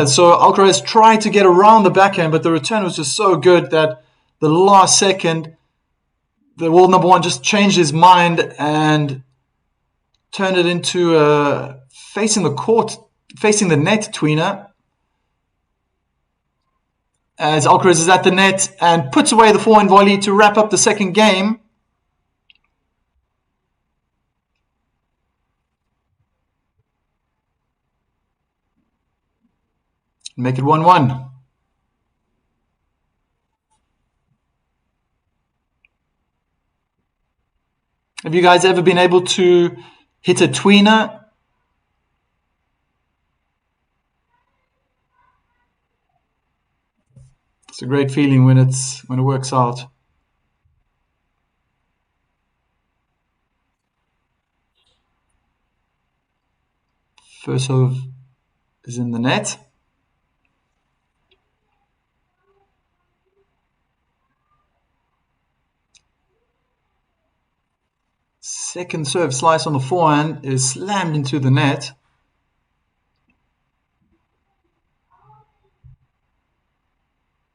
Speaker 1: So Alcaraz tried to get around the backhand, but the return was just so good that the last second, the world number one just changed his mind and turned it into facing the net tweener. As Alcaraz is at the net and puts away the forehand volley to wrap up the second game. Make it 1-1. Have you guys ever been able to hit a tweener? It's a great feeling when it works out. First serve is in the net. Second serve slice on the forehand is slammed into the net.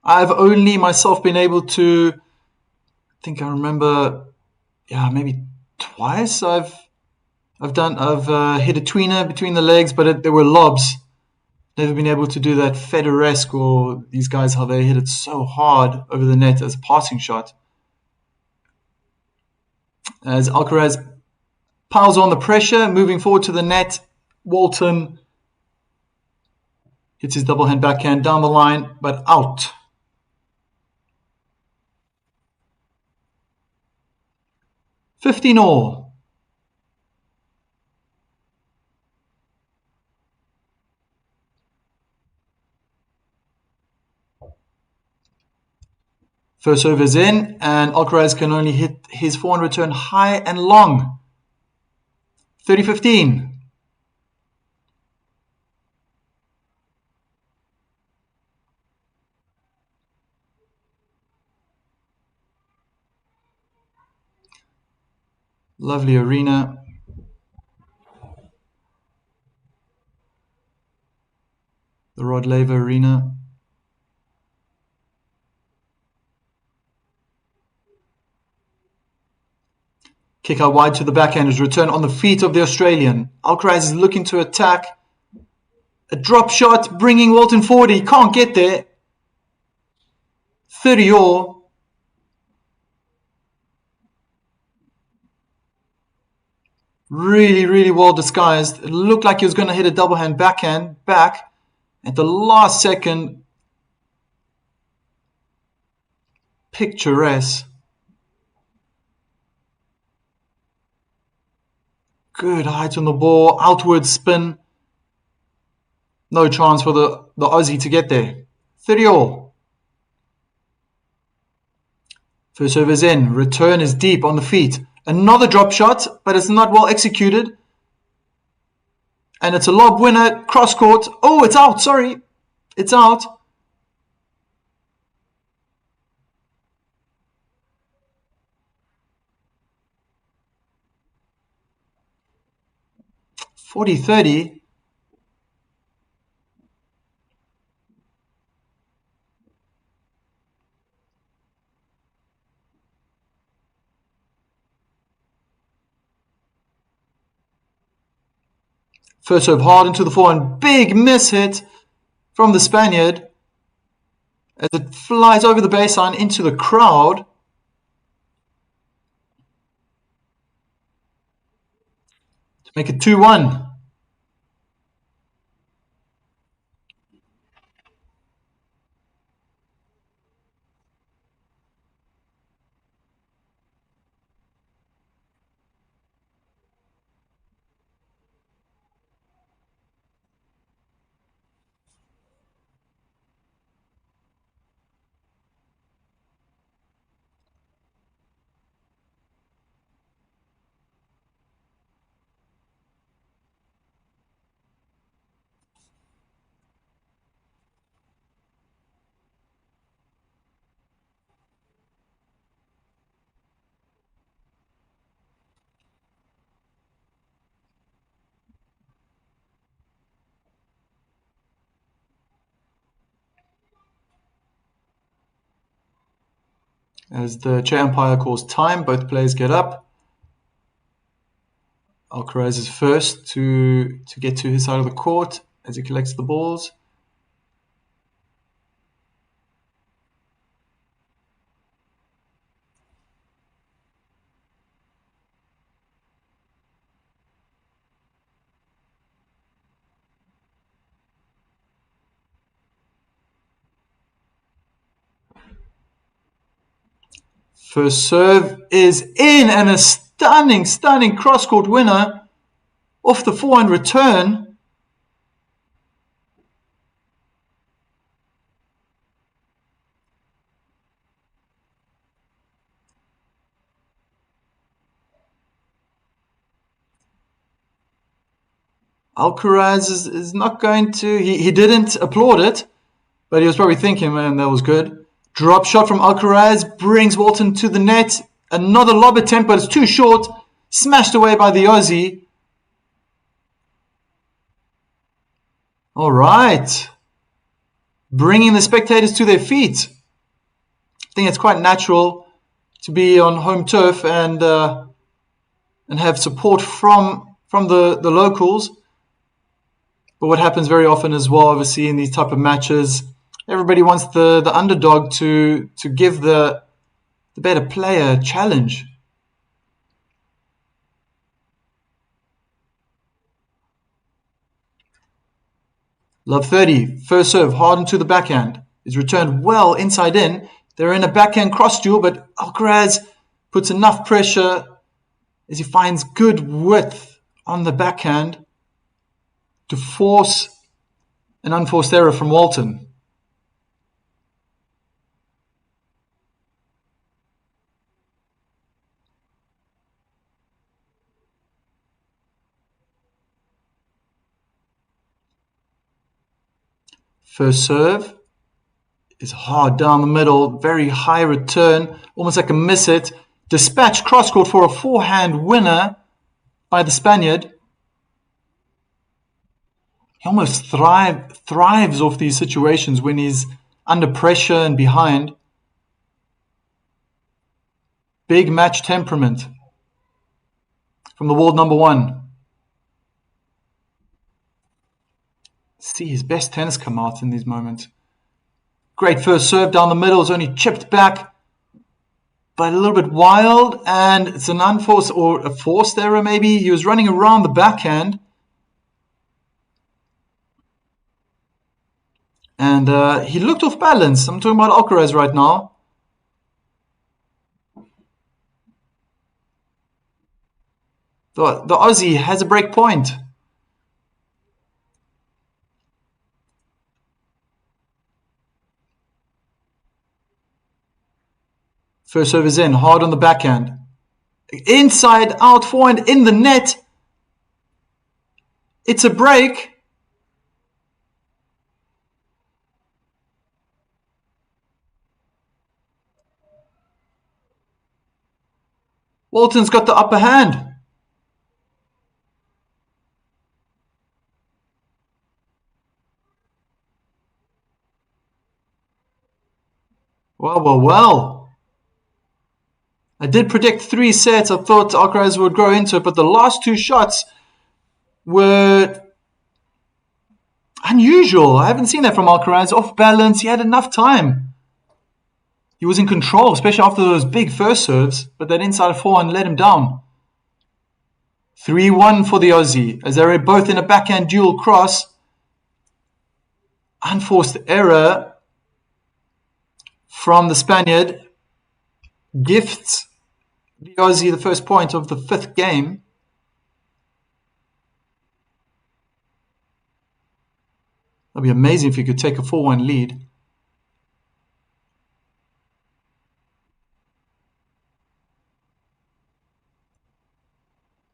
Speaker 1: I've only myself been able to, I think I remember, maybe twice I've hit a tweener between the legs, but there were lobs. Never been able to do that Federesque or these guys, how they hit it so hard over the net as a passing shot. as Alcaraz piles on the pressure, moving forward to the net. Walton hits his double hand backhand down the line, but out. $15-all. First serve is in, and Alcaraz can only hit his forehand return high and long. 30-15. Lovely arena. The Rod Laver Arena. Kick out wide to the backhanders. Return on the feet of the Australian. Alcaraz is looking to attack. A drop shot bringing Walton forward. He can't get there. 30-all. Really, really well disguised. It looked like he was going to hit a double hand backhand back at the last second. Picturesque. Good height on the ball. Outward spin. No chance for the Aussie to get there. 30-all. First serve is in. Return is deep on the feet. Another drop shot, but it's not well executed. And it's a lob winner, cross court. Oh, it's out, sorry. It's out. $40-30. First serve hard into the forehand. Big miss hit from the Spaniard as it flies over the baseline into the crowd. To make it 2-1. As the chair umpire calls time, both players get up. Alcaraz is first to get to his side of the court as he collects the balls. First serve is in, and a stunning cross-court winner off the forehand return. Alcaraz is not going to... He didn't applaud it, but he was probably thinking, man, that was good. Drop shot from Alcaraz brings Walton to the net. Another lob attempt, but it's too short. Smashed away by the Aussie. All right. Bringing the spectators to their feet. I think it's quite natural to be on home turf and have support from the locals. But what happens very often as well, obviously, in these type of matches, everybody wants the underdog to give the better player a challenge. Love 30. First serve, hard into the backhand. Is returned well inside in. They're in a backhand cross duel, but Alcaraz puts enough pressure as he finds good width on the backhand to force an unforced error from Walton. First serve is hard down the middle, very high return, almost like a miss it. Dispatched cross court for a forehand winner by the Spaniard. He almost thrives off these situations when he's under pressure and behind. Big match temperament from the world number one. See his best tennis come out in these moments. Great first serve down the middle, is only chipped back, but a little bit wild, and it's an unforced or a forced error maybe. He was running around the backhand, and he looked off balance. I'm talking about Alcaraz right now. The Aussie has a break point. First serve is in, hard on the backhand. Inside, out, forehand, in the net. It's a break. Walton's got the upper hand. Well. I did predict 3 sets. I thought Alcaraz would grow into it, but the last 2 shots were unusual. I haven't seen that from Alcaraz. Off balance, he had enough time. He was in control, especially after those big first serves, but that inside forehand let him down. 3-1 for the Aussie, as they're both in a backhand dual cross. Unforced error from the Spaniard gifts the Aussie the first point of the 5th game. That'd be amazing if he could take a 4-1 lead.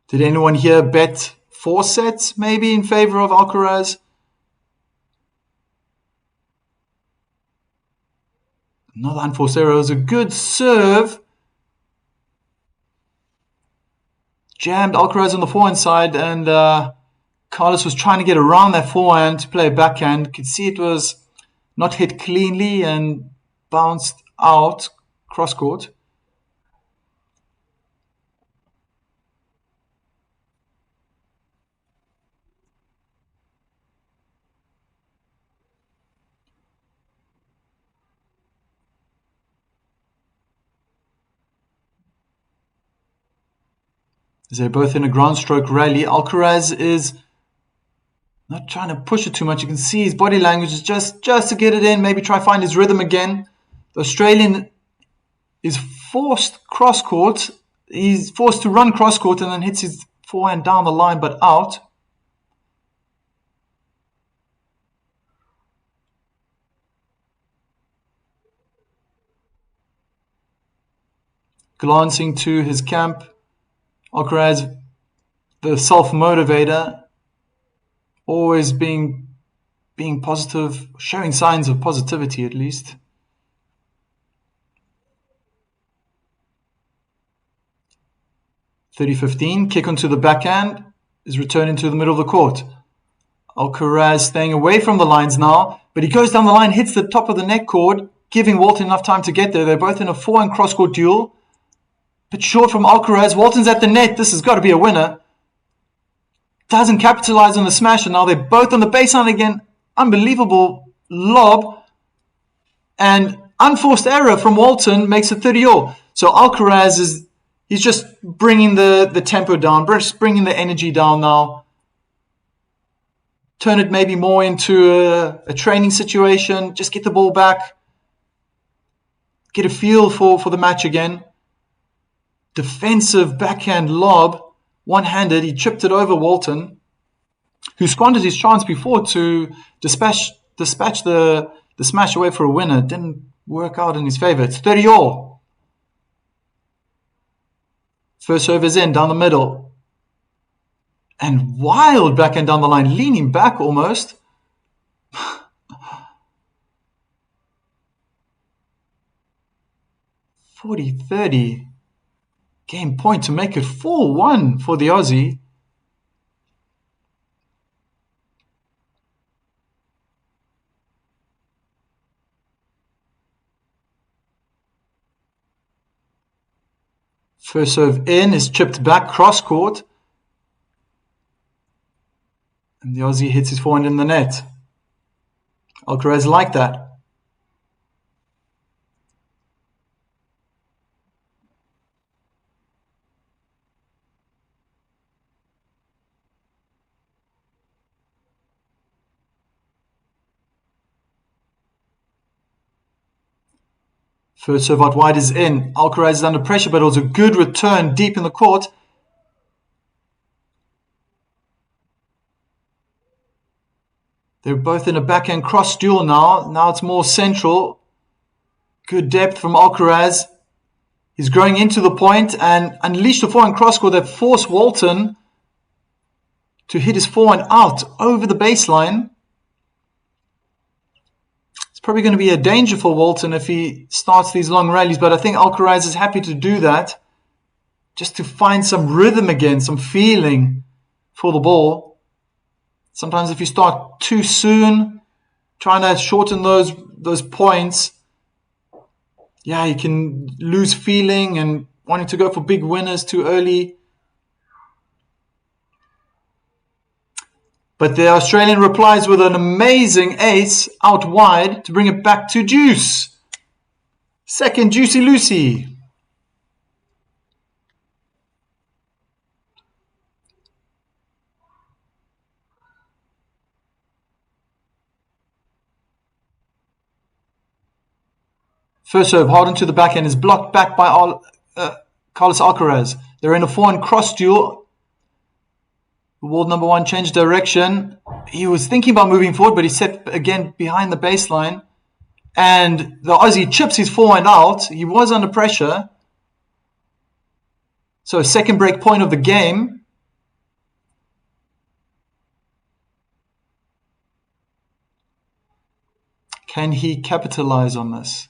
Speaker 1: Did anyone here bet 4 sets maybe in favor of Alcaraz? Another unforced error. It was a good serve. Jammed Alcaraz on the forehand side, and Carlos was trying to get around that forehand to play a backhand. Could see it was not hit cleanly and bounced out cross court. They're both in a ground stroke rally. Alcaraz is not trying to push it too much. You can see his body language is just to get it in, maybe try find his rhythm again. The Australian is forced cross court. He's forced to run cross court and then hits his forehand down the line but out. Glancing to his camp, Alcaraz, the self-motivator, always being positive, showing signs of positivity at least. (30-15), kick onto the backhand, is returned into the middle of the court. Alcaraz staying away from the lines now, but he goes down the line, hits the top of the net cord, giving Walton enough time to get there. They're both in a forehand cross-court duel. Bit short from Alcaraz. Walton's at the net. This has got to be a winner. Doesn't capitalize on the smash, and now they're both on the baseline again. Unbelievable lob. And unforced error from Walton makes it 30-all. So Alcaraz he's just bringing the tempo down, bringing the energy down now. turn it maybe more into a training situation, just get the ball back, get a feel for the match again. Defensive backhand lob, one-handed, he chipped it over Walton, who squandered his chance before to dispatch the smash away for a winner. Didn't work out in his favour. It's 30-all. First serve is in, down the middle. And wild backhand down the line, leaning back almost. 40-30. Game point to make it 4-1 for the Aussie. First serve in is chipped back cross court. And the Aussie hits his forehand in the net. Alcaraz like that. First serve out wide is in. Alcaraz is under pressure, but it was a good return deep in the court. They're both in a backhand cross duel now. Now it's more central. Good depth from Alcaraz. He's growing into the point and unleashed a forehand cross court that forced Walton to hit his forehand out over the baseline. It's probably going to be a danger for Walton if he starts these long rallies, but I think Alcaraz is happy to do that just to find some rhythm again, some feeling for the ball. Sometimes if you start too soon, trying to shorten those points, you can lose feeling and wanting to go for big winners too early. But the Australian replies with an amazing ace out wide to bring it back to deuce. Second Juicy Lucy. First serve hard into the backhand is blocked back by Carlos Alcaraz. They're in a forehand cross duel. World number one changed direction. He was thinking about moving forward, but he set again behind the baseline. And the Aussie chips his forehand out. He was under pressure. So second break point of the game. Can he capitalize on this?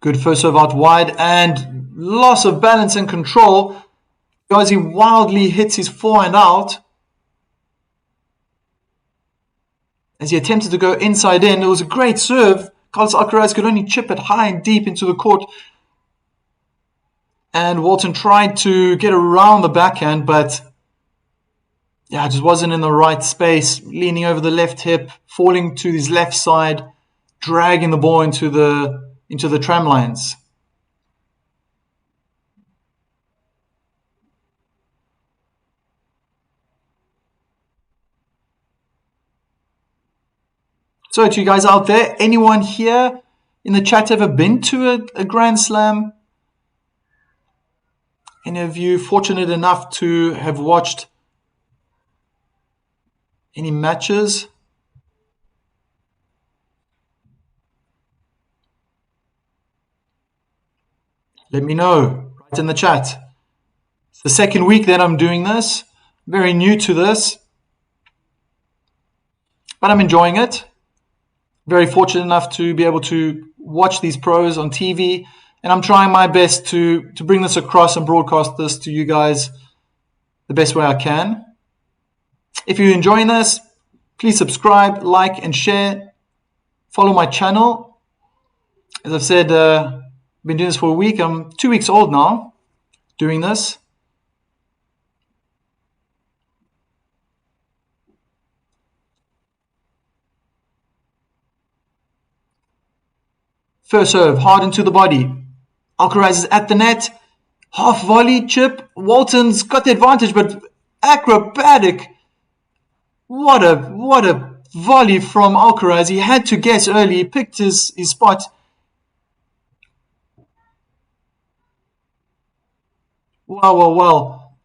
Speaker 1: Good first serve out wide and loss of balance and control. Aussie wildly hits his forehand out. As he attempted to go inside in, it was a great serve. Carlos Alcaraz could only chip it high and deep into the court. And Walton tried to get around the backhand, but it just wasn't in the right space. Leaning over the left hip, falling to his left side, dragging the ball into the tram lines. So to you guys out there, anyone here in the chat ever been to a Grand Slam? Any of you fortunate enough to have watched any matches? Let me know right in the chat. It's the second week that I'm doing this. Very new to this, but I'm enjoying it. Very fortunate enough to be able to watch these pros on TV, and I'm trying my best to bring this across and broadcast this to you guys the best way I can. If you're enjoying this, please subscribe, like, and share. Follow my channel. As I've said, I've been doing this for a week. I'm 2 weeks old now doing this. First serve, hard into the body. Alcaraz is at the net. Half volley chip. Walton's got the advantage, but acrobatic. What a volley from Alcaraz. He had to guess early. He picked his spot. Well.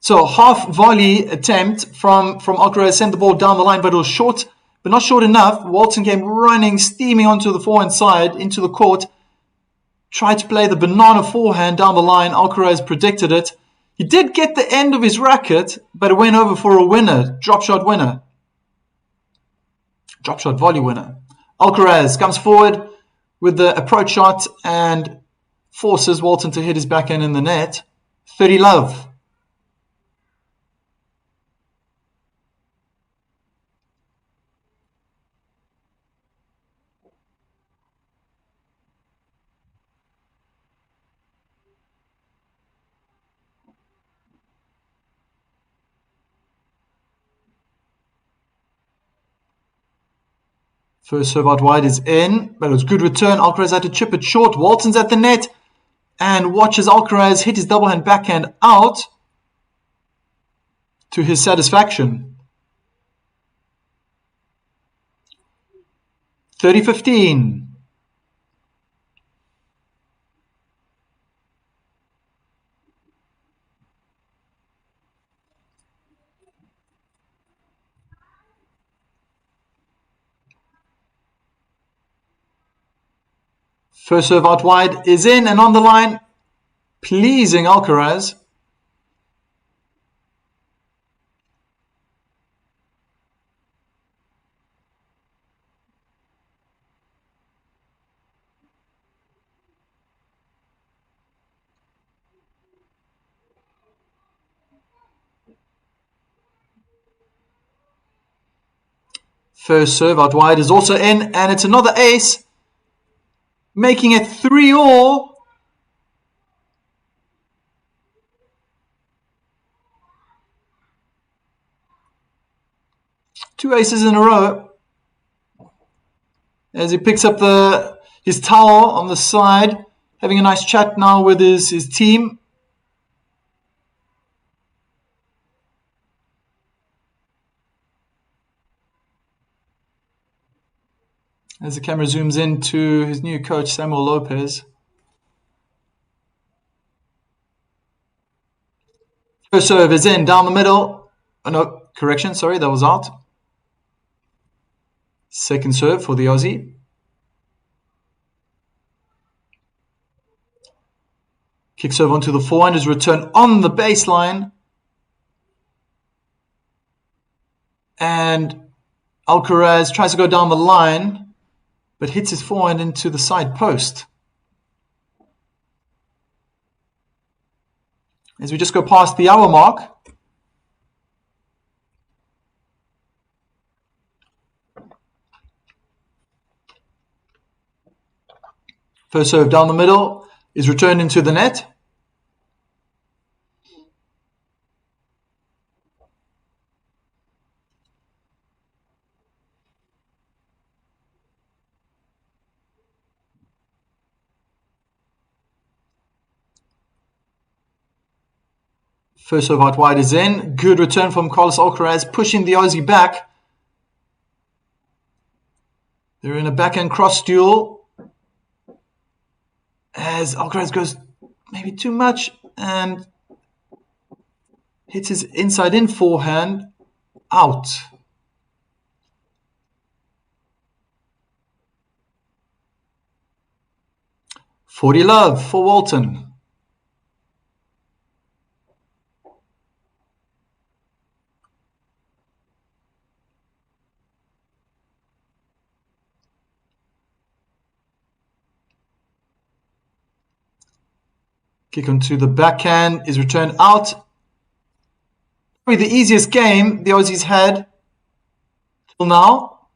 Speaker 1: So half volley attempt from Alcaraz, sent the ball down the line, but it was short, but not short enough. Walton came running, steaming onto the forehand side, into the court. Tried to play the banana forehand down the line. Alcaraz predicted it. He did get the end of his racket, but it went over for a winner, drop shot winner. Drop shot volley winner. Alcaraz comes forward with the approach shot and forces Walton to hit his backhand in the net. 30 love. First serve out wide is in, but it was good return. Alcaraz had to chip it short. Walton's at the net and watches Alcaraz hit his double hand backhand out to his satisfaction. 30-15. First serve out wide is in and on the line, pleasing Alcaraz. First serve out wide is also in, and it's another ace, making it 3-all. Two aces in a row. As he picks up his towel on the side, having a nice chat now with his team. As the camera zooms in to his new coach, Samuel Lopez. First serve is in, down the middle. Oh, no, correction, sorry, that was out. Second serve for the Aussie. Kick serve onto the forehand is returned on the baseline. And Alcaraz tries to go down the line, but hits his forehand into the side post. As we just go past the hour mark. First serve down the middle is returned into the net. First serve out wide is in. Good return from Carlos Alcaraz, pushing the Aussie back. They're in a backhand cross duel. As Alcaraz goes maybe too much and hits his inside-in forehand out. $40 love for Walton. Kick onto the backhand is returned out. Probably the easiest game the Aussies had till now.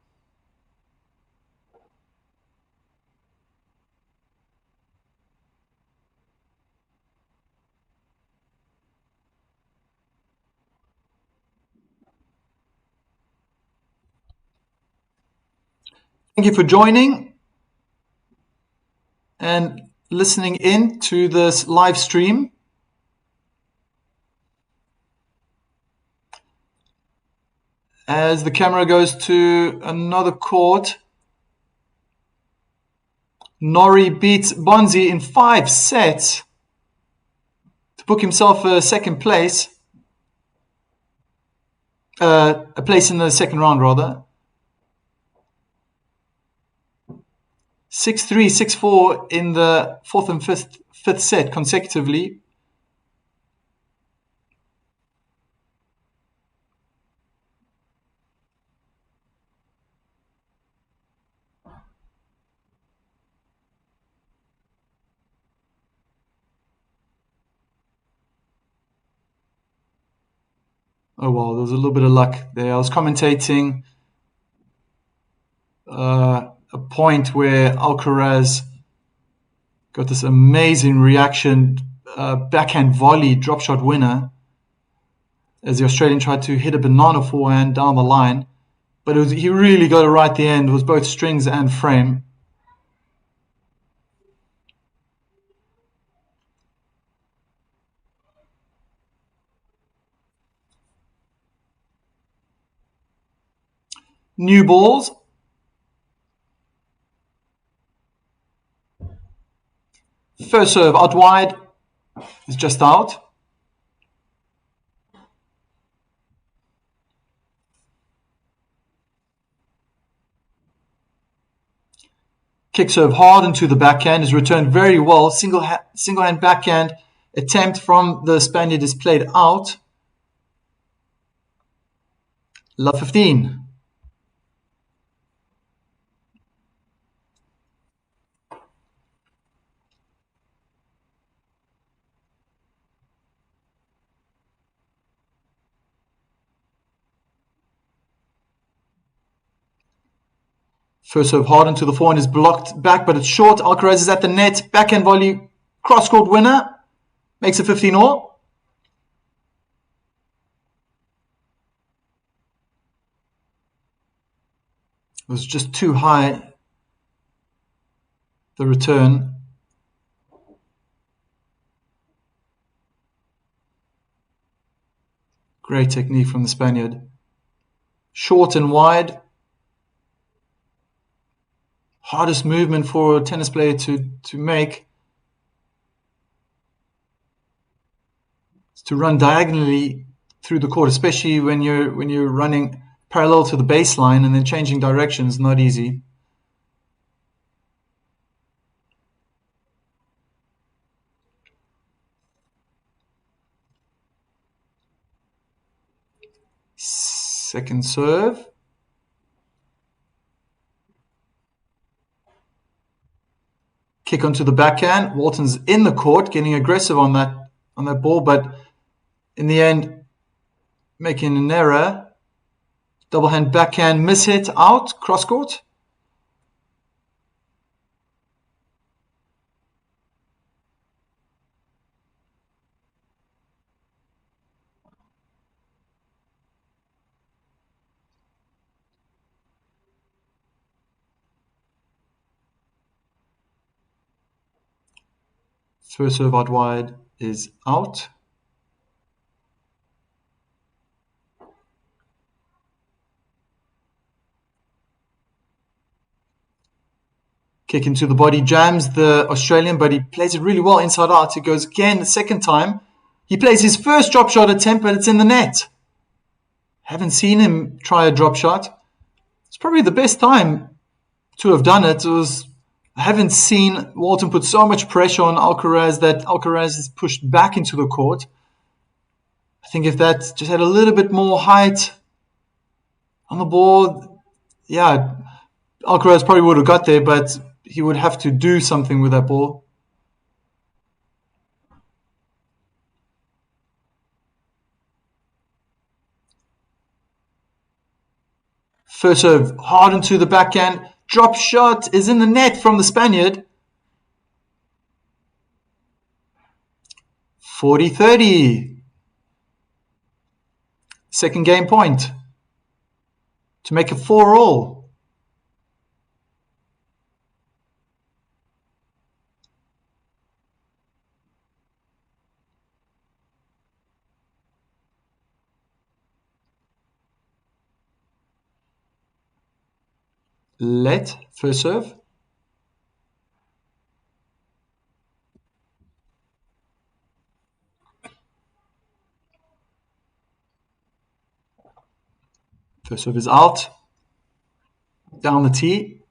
Speaker 1: Thank you for joining. and listening in to this live stream. As the camera goes to another court, Norrie beats Bonzi in 5 sets to book himself a second place, a place in the second round rather. 6-3, 6-4 in the fourth and fifth set consecutively. Oh wow, there was a little bit of luck there. I was commentating a point where Alcaraz got this amazing reaction, backhand volley, drop shot winner, as the Australian tried to hit a banana forehand down the line. But he really got it right at the end. It was both strings and frame. New balls. First serve out wide is just out. Kick serve hard into the backhand is returned very well. Single hand backhand attempt from the Spaniard is played out. Love 15. First serve hard into the forehand is blocked back, but it's short. Alcaraz is at the net. Backhand volley, cross-court winner. Makes it 15-all. It was just too high, the return. Great technique from the Spaniard. Short and wide. Hardest movement for a tennis player to make is to run diagonally through the court, especially when you're running parallel to the baseline and then changing directions. Not easy. Second serve. Kick onto the backhand. Walton's in the court, getting aggressive on that ball, but in the end, making an error. Double hand backhand mishit out, cross court. First serve out wide is out. Kick into the body, jams the Australian, but he plays it really well inside out. He goes again the second time. He plays his first drop shot attempt, but it's in the net. Haven't seen him try a drop shot. It's probably the best time to have done it. I haven't seen Walton put so much pressure on Alcaraz that Alcaraz is pushed back into the court. I think if that just had a little bit more height on the board, yeah, Alcaraz probably would have got there, but he would have to do something with that ball. First serve hard into the backhand. Drop shot is in the net from the Spaniard. 40-30. Second game point to make it 4-all. let, first serve. First serve is out. Down the tee.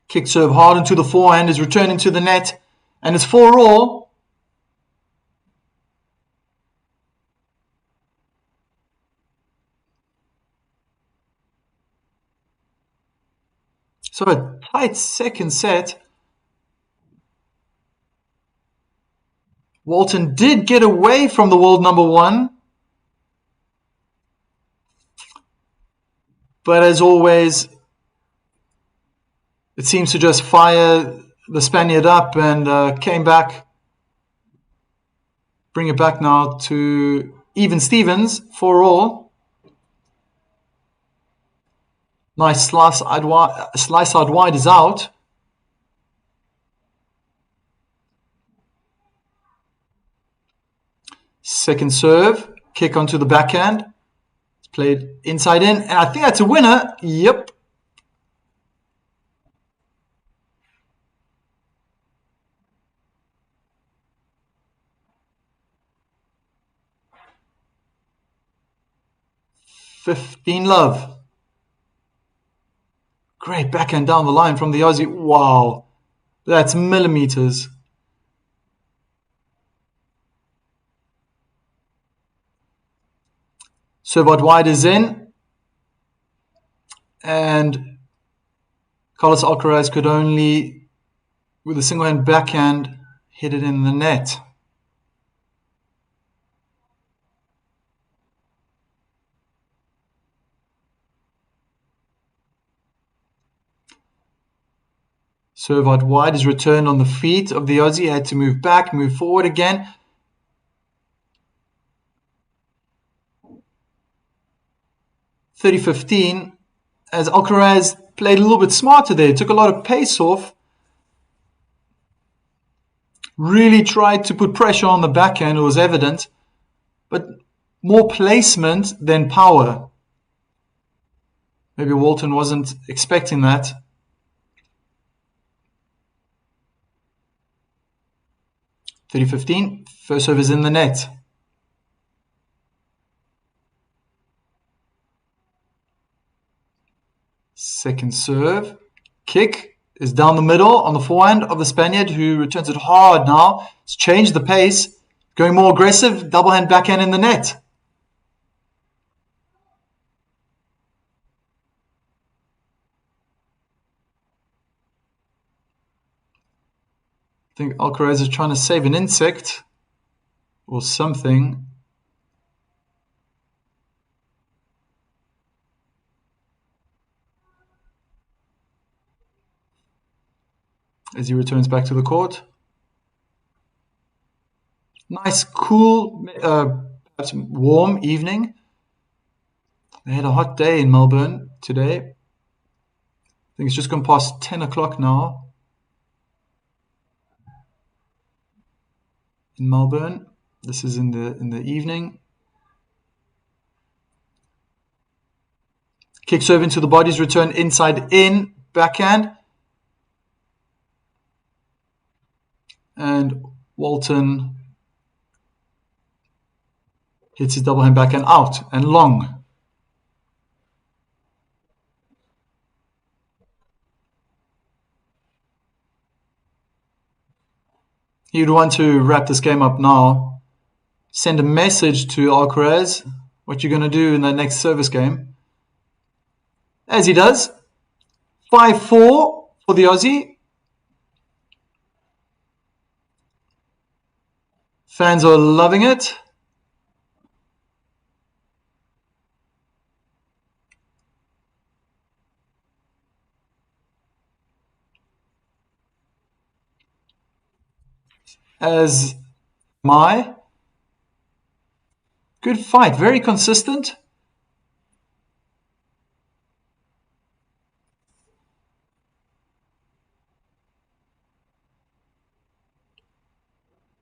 Speaker 1: Kick serve hard into the forehand, is returning to the net, and it's 4-all. So a tight second set. Walton did get away from the world number one, but as always, it seems to just fire the Spaniard up and came back. Bring it back now to even Stevens, 4-all. Nice slice out wide is out. Second serve, kick onto the backhand. It's played inside in, and I think that's a winner. Yep. $15 Great backhand down the line from the Aussie. Wow, that's millimeters. Serve out wide is in, and Carlos Alcaraz could only, with a single hand backhand, hit it in the net. Serve out wide is returned on the feet of the Aussie. Had to move back, move forward again. $30-15, as Alcaraz played a little bit smarter there. Took a lot of pace off. Really tried to put pressure on the backhand, it was evident. But more placement than power. Maybe Walton wasn't expecting that. $30-15, first serve is in the net. Second serve, kick is down the middle on the forehand of the Spaniard, who returns it hard now. It's changed the pace, going more aggressive, double hand backhand in the net. I think Alcaraz is trying to save an insect or something. As he returns back to the court. Nice, cool, perhaps warm evening. They had a hot day in Melbourne today. I think it's just gone past 10 o'clock now in Melbourne. This is in the evening. Kick serve into the bodies, return inside in, backhand. And Walton hits his double hand backhand out and long. You'd want to wrap this game up now. Send a message to Alcaraz, what you're going to do in the next service game. As he does. 5-4 for the Aussie. Fans are loving it. As my good fight, very consistent.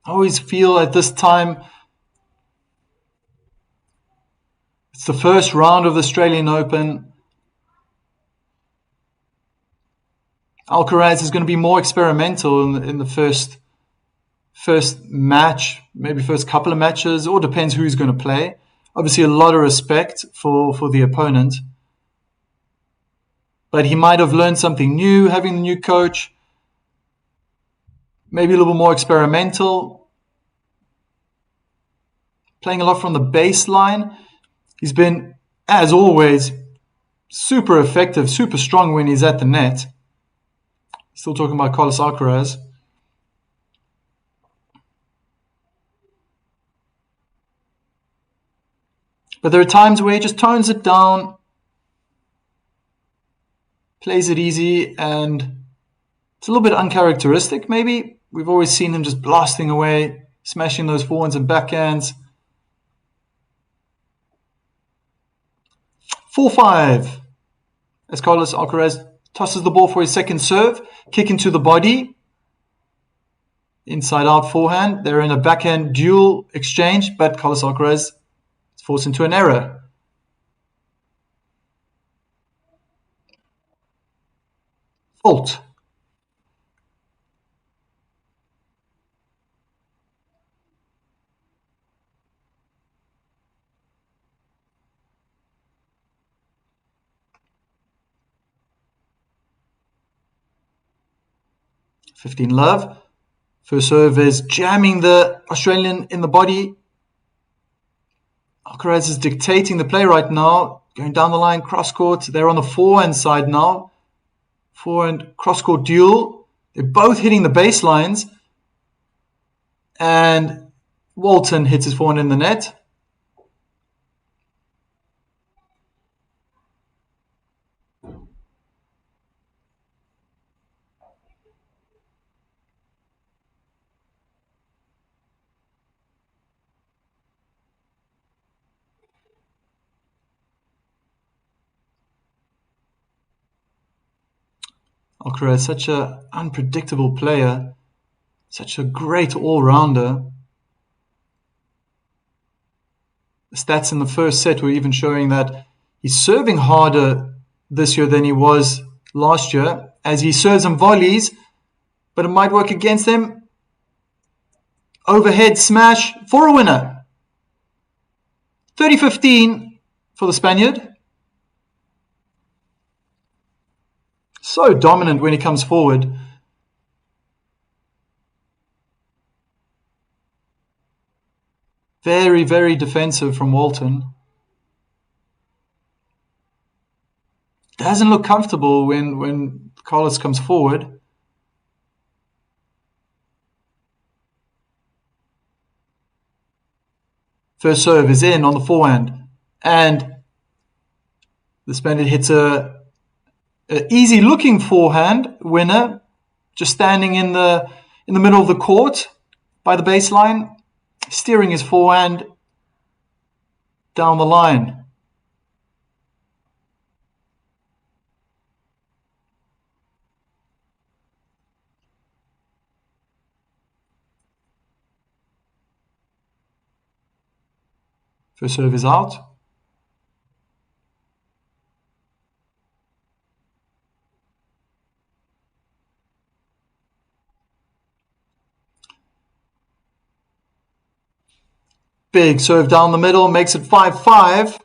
Speaker 1: I always feel at this time It's the first round of the Australian Open. Alcaraz is going to be more experimental in the first match, maybe first couple of matches, or depends who's going to play. Obviously, a lot of respect for the opponent. But he might have learned something new, having the new coach. Maybe a little more experimental. Playing a lot from the baseline. He's been, as always, super effective, super strong when he's at the net. Still talking about Carlos Alcaraz. But there are times where he just tones it down, plays it easy, and it's a little bit uncharacteristic maybe. We've always seen him just blasting away, smashing those forehands and backhands. 4-5 as Carlos Alcaraz tosses the ball for his second serve, kick into the body, inside out forehand. They're in a backhand duel exchange, but Carlos Alcaraz is forced into an error. Fault. $15 love. First serve is jamming the Australian in the body. Alcaraz is dictating the play right now. Going down the line, cross court. They're on the forehand side now. Forehand cross court duel. They're both hitting the baselines. And Walton hits his forehand in the net. Alcaraz, such an unpredictable player, such a great all-rounder. The stats in the first set were even showing that he's serving harder this year than he was last year, as he serves and volleys, but it might work against him. Overhead smash for a winner. 30-15 for the Spaniard. So dominant when he comes forward. Very, very defensive from Walton. Doesn't look comfortable when Carlos comes forward. First serve is in on the forehand. And the Spaniard hits a easy looking forehand winner, just standing in the middle of the court by the baseline, steering his forehand down the line. First serve is out. Big serve down the middle, makes it 5-5.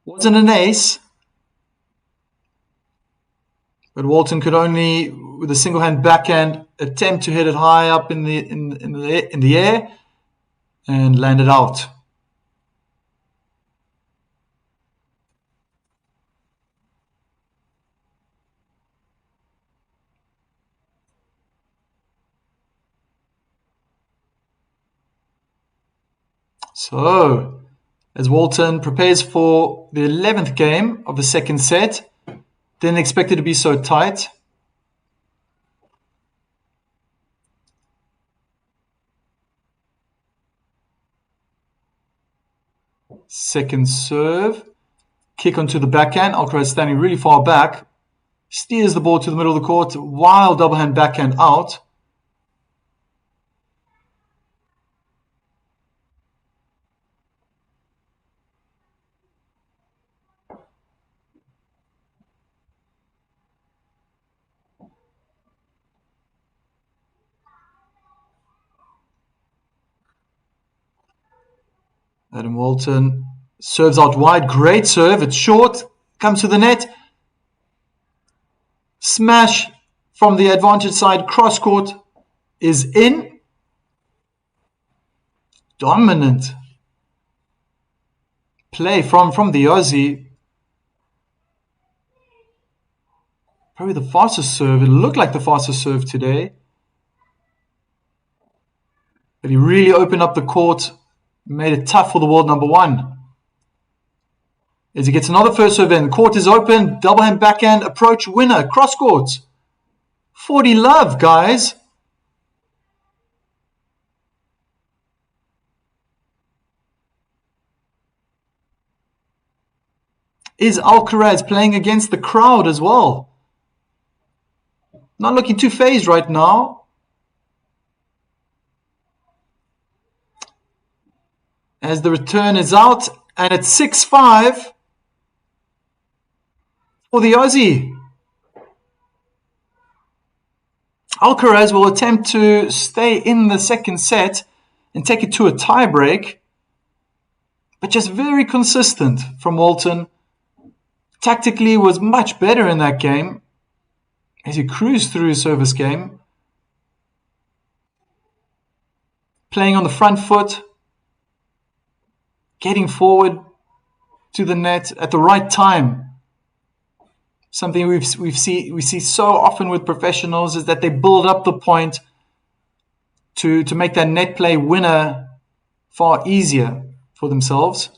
Speaker 1: Wasn't an ace, but Walton could only, with a single-hand backhand, attempt to hit it high up in the air and land it out. So, as Walton prepares for the 11th game of the second set, didn't expect it to be so tight. Second serve, kick onto the backhand. Alcaraz standing really far back, steers the ball to the middle of the court, wild double hand backhand out. Adam Walton serves out wide. Great serve. It's short. Comes to the net. Smash from the advantage side. Cross court is in. Dominant play from the Aussie. Probably the fastest serve. It looked like the fastest serve today. But he really opened up the court. Made it tough for the world number one. As he gets another first serve in. Court is open. Double hand backhand approach winner. Cross court. 40 love, guys. Is Alcaraz playing against the crowd as well? Not looking too phased right now. As the return is out, and it's 6-5 for the Aussie. Alcaraz will attempt to stay in the second set and take it to a tiebreak, but just very consistent from Walton. Tactically was much better in that game as he cruised through his service game. Playing on the front foot, getting forward to the net at the right time. Something we see so often with professionals is that they build up the point to make that net play winner far easier for themselves.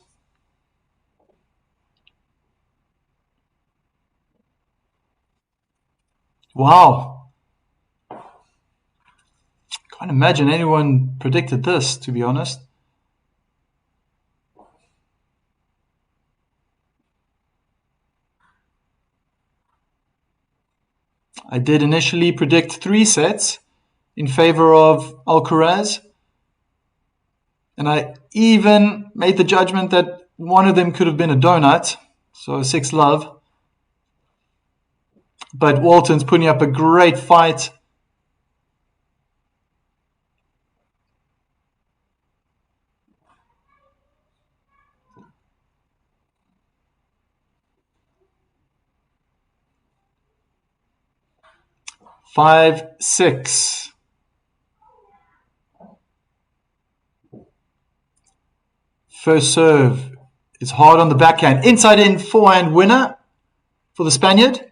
Speaker 1: Wow. Can't imagine anyone predicted this, to be honest. I did initially predict 3 sets in favor of Alcaraz. And I even made the judgment that one of them could have been a donut. So 6 love. But Walton's putting up a great fight. Five, 6. First serve is hard on the backhand. Inside in forehand winner for the Spaniard.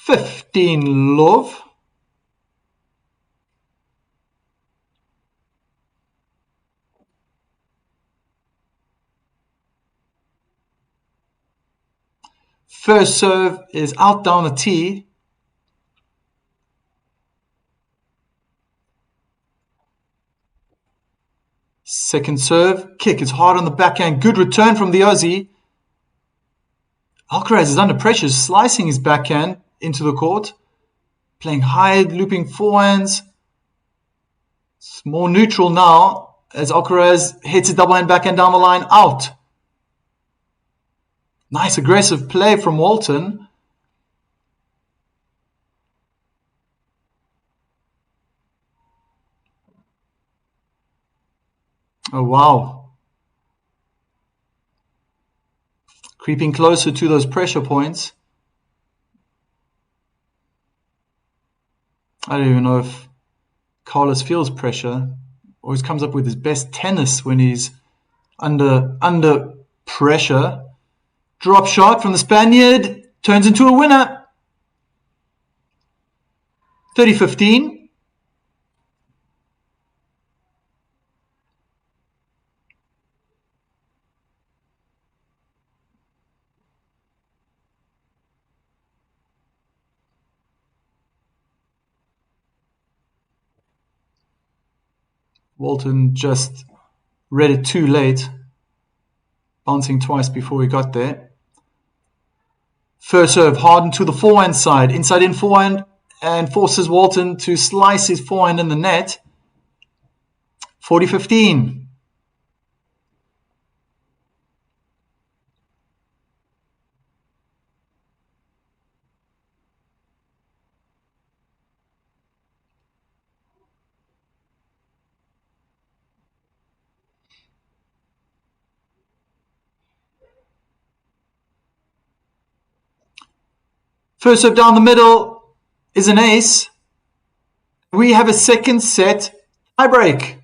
Speaker 1: $15 love. First serve is out down the tee. Second serve, kick is hard on the backhand. Good return from the Aussie. Alcaraz is under pressure, slicing his backhand into the court. Playing high, looping forehands. It's more neutral now as Alcaraz hits a double hand backhand down the line, out. Nice aggressive play from Walton. Oh, wow. Creeping closer to those pressure points. I don't even know if Carlos feels pressure. Always comes up with his best tennis when he's under pressure. Drop shot from the Spaniard. Turns into a winner. 30-15. Walton just read it too late. Bouncing twice before he got there. First serve, hardened to the forehand side. Inside in forehand and forces Walton to slice his forehand in the net. 40-15. First serve down the middle is an ace. We have a second set tiebreak.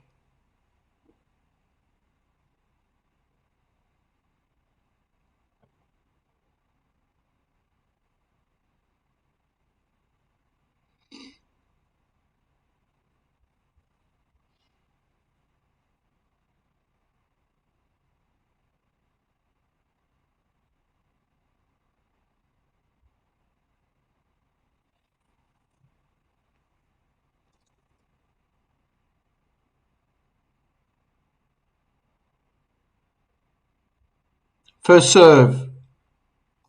Speaker 1: First serve.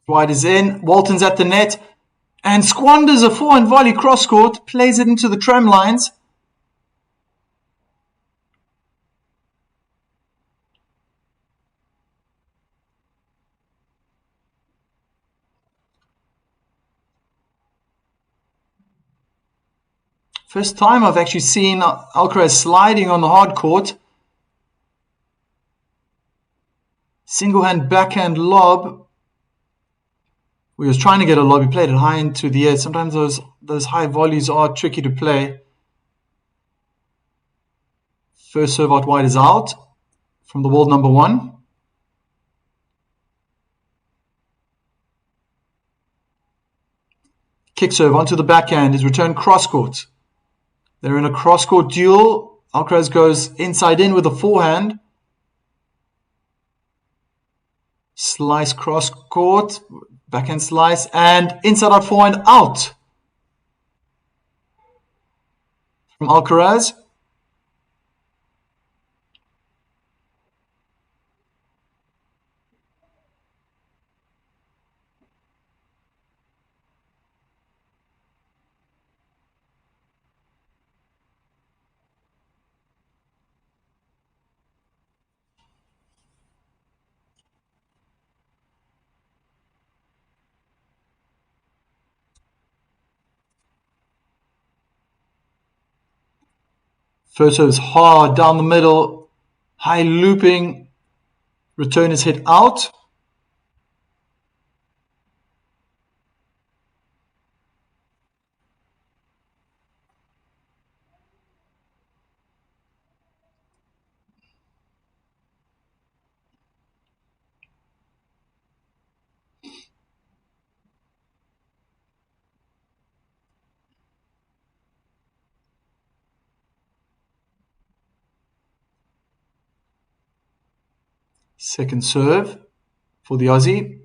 Speaker 1: Wide is in. Walton's at the net and squanders a forehand volley cross court, plays it into the tram lines. First time I've actually seen Alcaraz sliding on the hard court. Single hand backhand lob. He was trying to get a lob. He played it high into the air. Sometimes those high volleys are tricky to play. First serve out wide is out from the world number 1. Kick serve onto the backhand is returned cross court. They're in a cross court duel. Alcaraz goes inside in with a forehand. Slice cross court, backhand slice, and inside out forehand out from Alcaraz. First serve is hard down the middle, high looping, return is hit out. Second serve for the Aussie.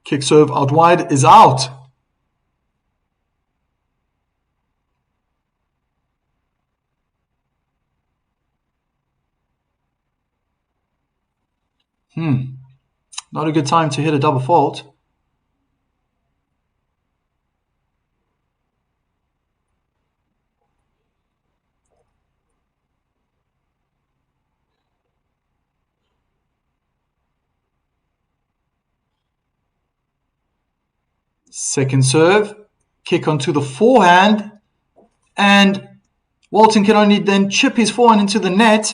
Speaker 1: Kick serve out wide is out. Not a good time to hit a double fault. Second serve, kick onto the forehand, and Walton can only then chip his forehand into the net.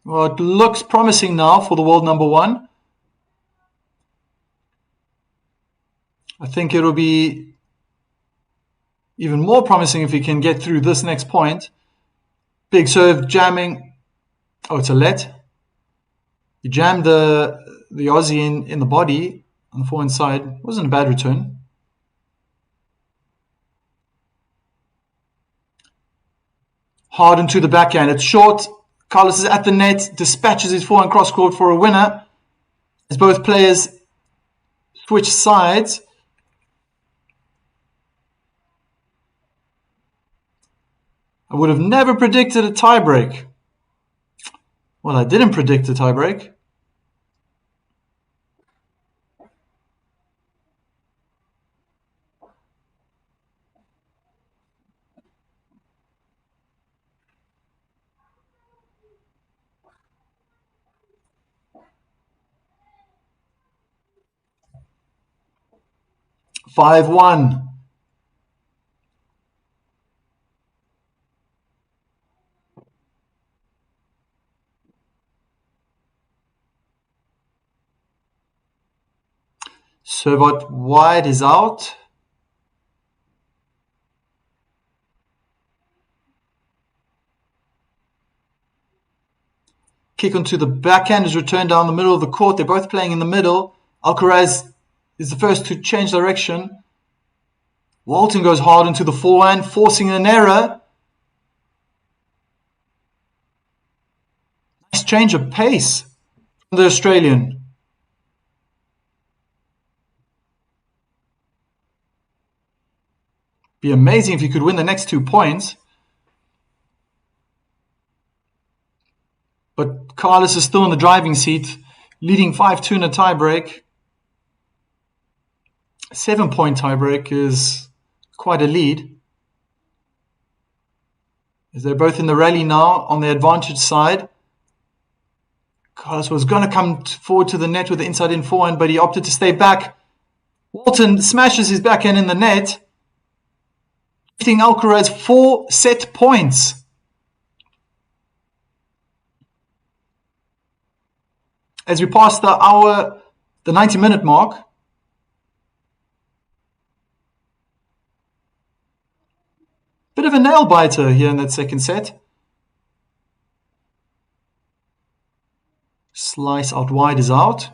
Speaker 1: Well, it looks promising now for the world number 1. I think it'll be even more promising if he can get through this next point. Big serve, jamming. Oh, it's a let. He jammed the Aussie in the body on the forehand side. Wasn't a bad return. Hard into the backhand. It's short. Carlos is at the net, dispatches his forehand cross court for a winner. As both players switch sides. I would have never predicted a tiebreak. Well, I didn't predict a tiebreak. 5-1. Serve out wide is out. Kick onto the backhand is returned down the middle of the court. They're both playing in the middle. Alcaraz is the first to change direction. Walton goes hard into the forehand, forcing an error. Nice change of pace from the Australian. Be amazing if he could win the next 2 points. But Carlos is still in the driving seat, leading 5-2 in a tiebreak. 7-point tiebreak is quite a lead. As they're both in the rally now on the advantage side. Carlos was going to come forward to the net with the inside-in forehand, but he opted to stay back. Walton smashes his backhand in the net, gifting Alcaraz 4 set points. As we pass the 90-minute mark. Bit of a nail biter here in that second set. Slice out wide is out.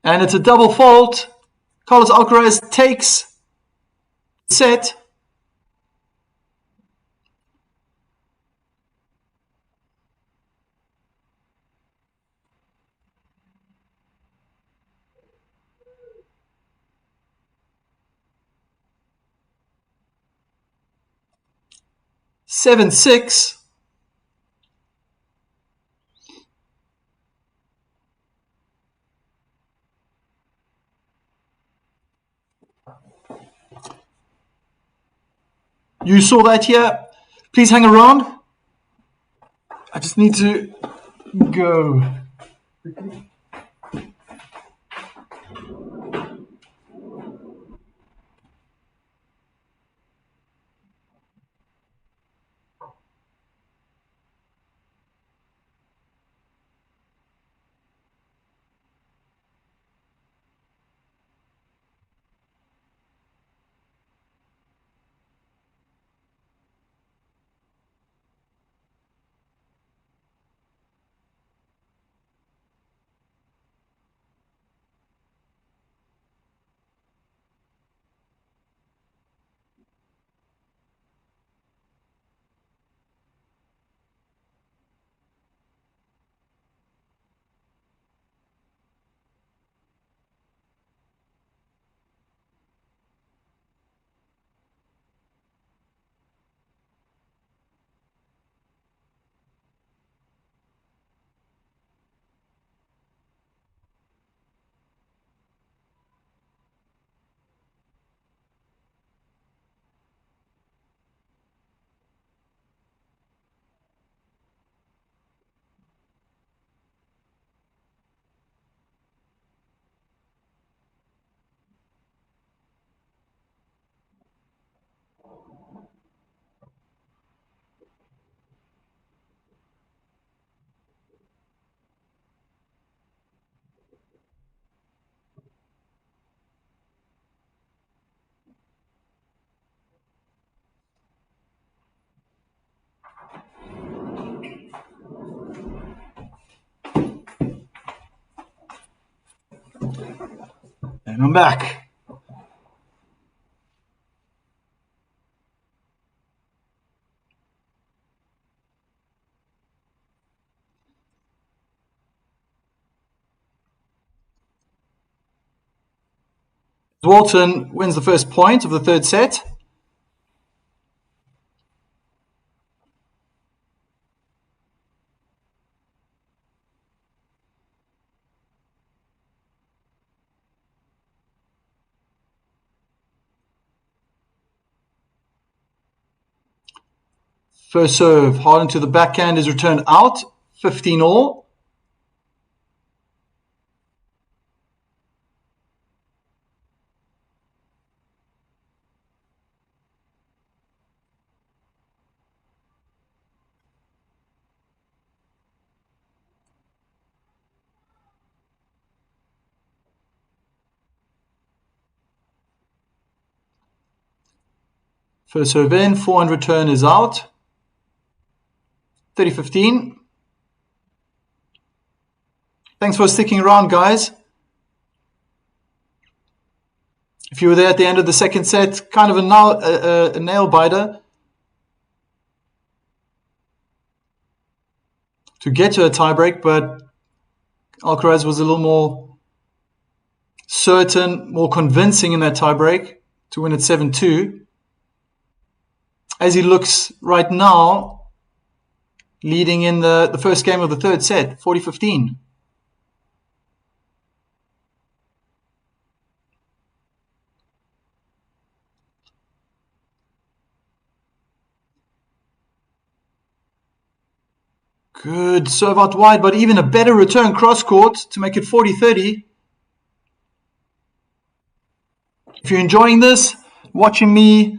Speaker 1: And it's a double fault. Carlos Alcaraz takes the set. (7-6). You saw that here. Please hang around. I just need to go. And I'm back. Walton wins the first point of the third set. First serve, hard into the backhand is returned out. 15 all. First serve in, forehand return is out. 30-15. Thanks for sticking around, guys. If you were there at the end of the second set, kind of a nail biter to get to a tiebreak, but Alcaraz was a little more certain, more convincing in that tiebreak to win at 7-2. As he looks right now, leading in the first game of the third set, 40-15. Good serve out wide, but even a better return cross court to make it 40-30. If you're enjoying this, watching me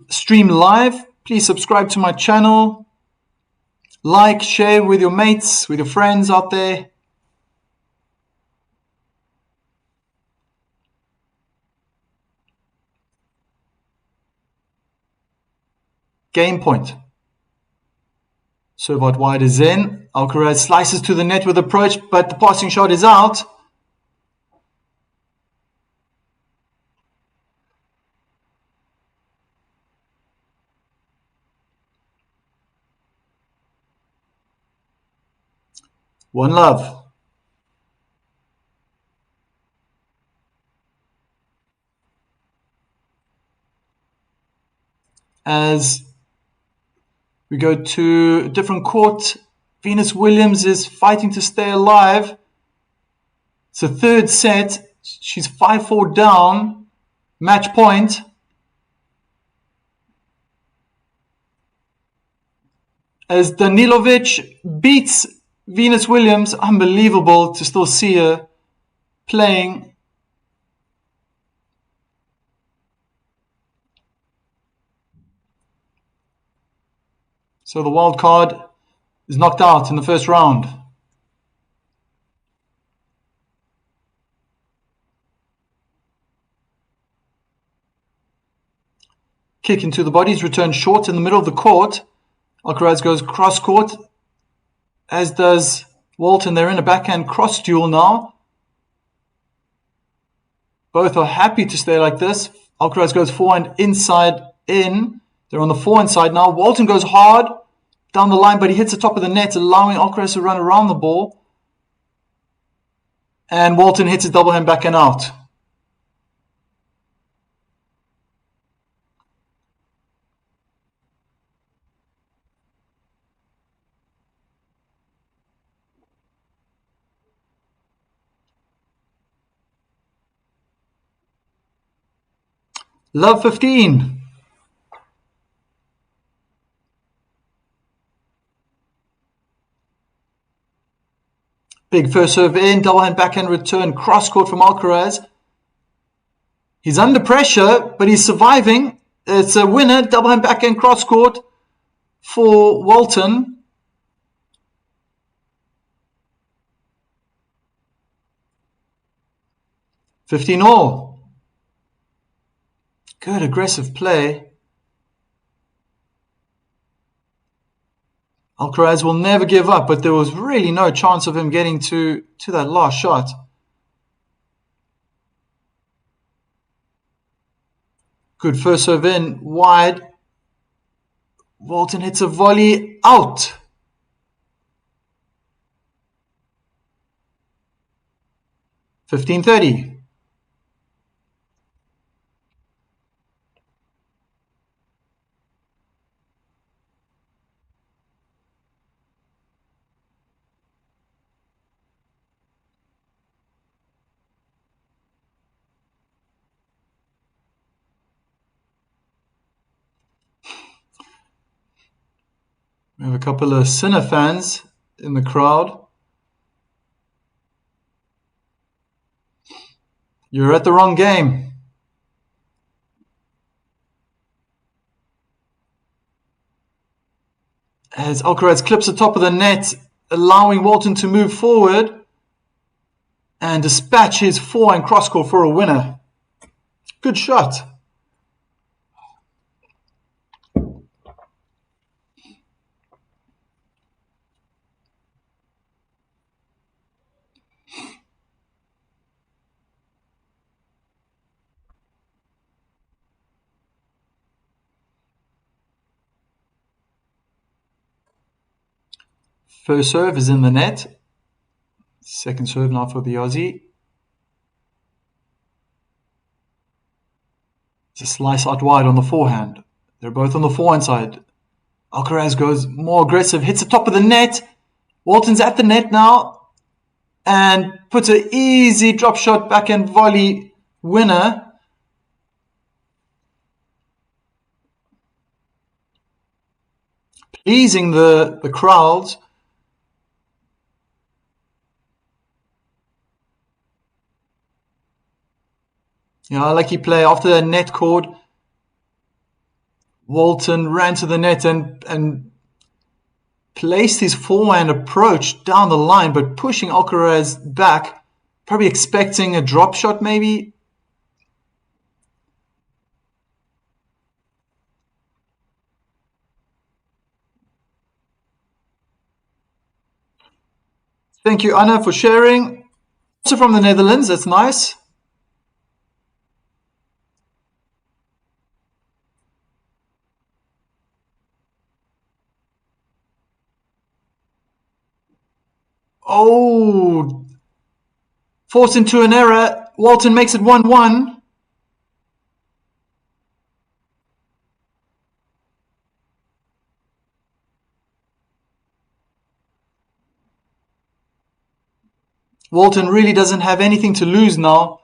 Speaker 1: stream live, please subscribe to my channel. Like, share with your mates, with your friends out there. Game point. Serve out wide is in. Alcaraz slices to the net with approach, but the passing shot is out. One love. As we go to a different court, Venus Williams is fighting to stay alive. It's a third set. She's 5-4 down. Match point. As Danilovic beats Venus Williams, unbelievable to still see her playing. So the wild card is knocked out in the first round. Kick into the body is returned short in the middle of the court. Alcaraz goes cross court, as does Walton. They're in a backhand cross duel now. Both are happy to stay like this. Alcaraz goes forehand inside in. They're on the forehand side now. Walton goes hard down the line, but he hits the top of the net, allowing Alcaraz to run around the ball. And Walton hits his double hand backhand out. Love 15. Big first serve in, double hand backhand return, cross court from Alcaraz. He's under pressure, but he's surviving. It's a winner, double hand backhand cross court for Walton. $15 all. Good aggressive play. Alcaraz will never give up, but there was really no chance of him getting to that last shot. Good first serve in, wide. Walton hits a volley out. $15-30. We have a couple of Sinner fans in the crowd. You're at the wrong game. As Alcaraz clips the top of the net, allowing Walton to move forward and dispatch his forehand cross-court for a winner. Good shot. First serve is in the net. Second serve now for the Aussie. It's a slice out wide on the forehand. They're both on the forehand side. Alcaraz goes more aggressive, hits the top of the net. Walton's at the net now and puts an easy drop shot backhand volley winner. Pleasing the crowds. Lucky play after the net cord. Walton ran to the net and placed his forehand approach down the line, but pushing Alcaraz back, probably expecting a drop shot maybe. Thank you, Anna, for sharing. Also from the Netherlands, that's nice. Oh, forced into an error. Walton makes it 1-1. Walton really doesn't have anything to lose now.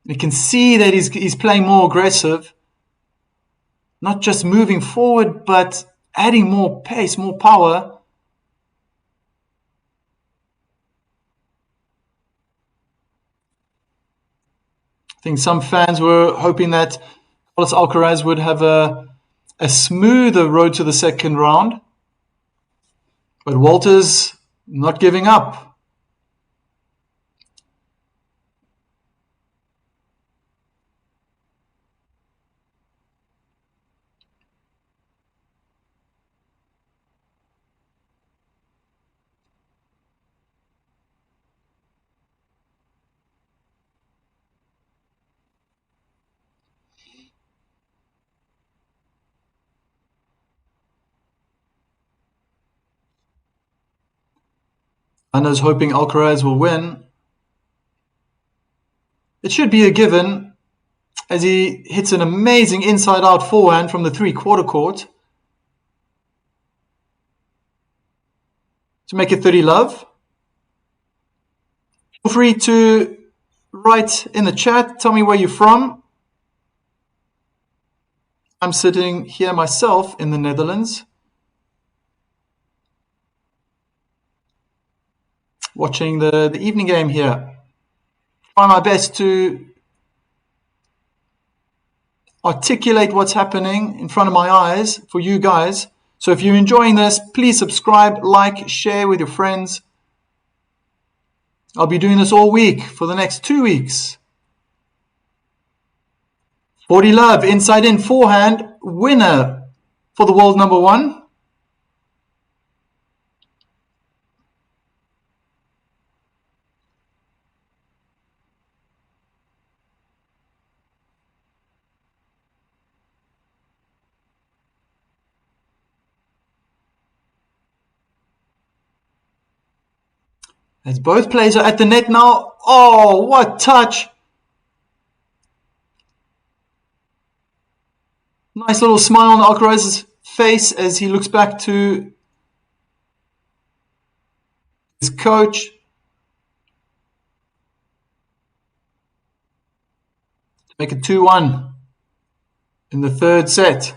Speaker 1: You can see that he's playing more aggressive. Not just moving forward, but adding more pace, more power. I think some fans were hoping that Carlos Alcaraz would have a smoother road to the second round. But Walter's not giving up. Anna's hoping Alcaraz will win. It should be a given, as he hits an amazing inside-out forehand from the three-quarter court to make it 30 love. Feel free to write in the chat, tell me where you're from. I'm sitting here myself in the Netherlands, watching the evening game here. Try my best to articulate what's happening in front of my eyes for you guys. So if you're enjoying this, please subscribe, like, share with your friends. I'll be doing this all week for the next 2 weeks. 40 love, inside in forehand, winner for the world number one. As both players are at the net now. Oh, what touch. Nice little smile on Alcaraz's face as he looks back to his coach. Make it 2-1 in the third set.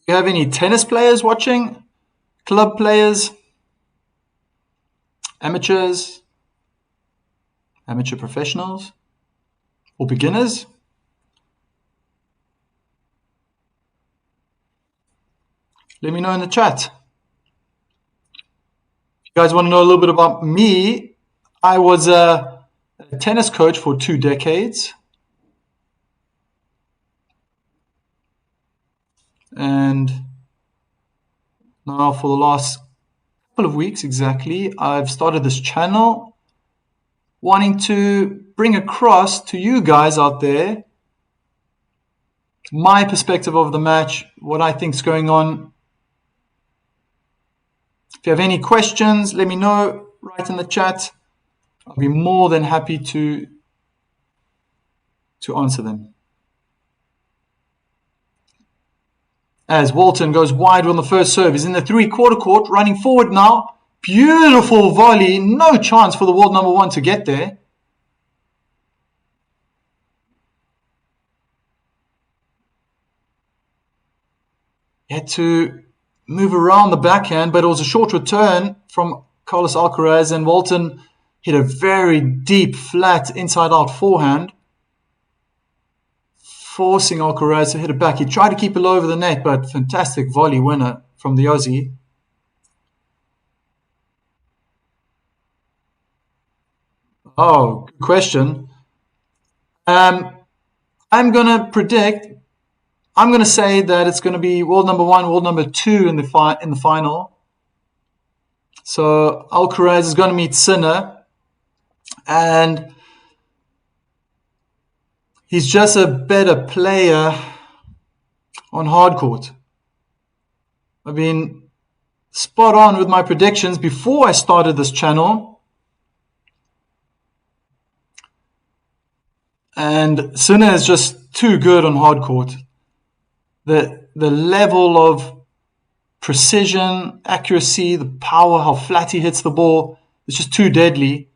Speaker 1: you have any tennis players watching? Club players? Amateurs? Amateur professionals? Or beginners? Let me know in the chat. If you guys want to know a little bit about me, I was a tennis coach for 2 decades. And now for the last couple of weeks exactly, I've started this channel wanting to bring across to you guys out there my perspective of the match, what I think is going on. If you have any questions, let me know, write in the chat. I'll be more than happy to answer them. As Walton goes wide on the first serve, he's in the 3/4 court, running forward now. Beautiful volley, no chance for the world number 1 to get there. He had to move around the backhand, but it was a short return from Carlos Alcaraz, and Walton hit a very deep, flat, inside-out forehand, forcing Alcaraz to hit it back. He tried to keep it low over the net, but fantastic volley winner from the Aussie. Oh, good question. I'm going to say that it's going to be world number 1, world number 2 in the final. So Alcaraz is going to meet Sinner, and he's just a better player on hard court. I've been spot on with my predictions before I started this channel. And Sinner is just too good on hard court. The level of precision, accuracy, the power, how flat he hits the ball, it's just too deadly.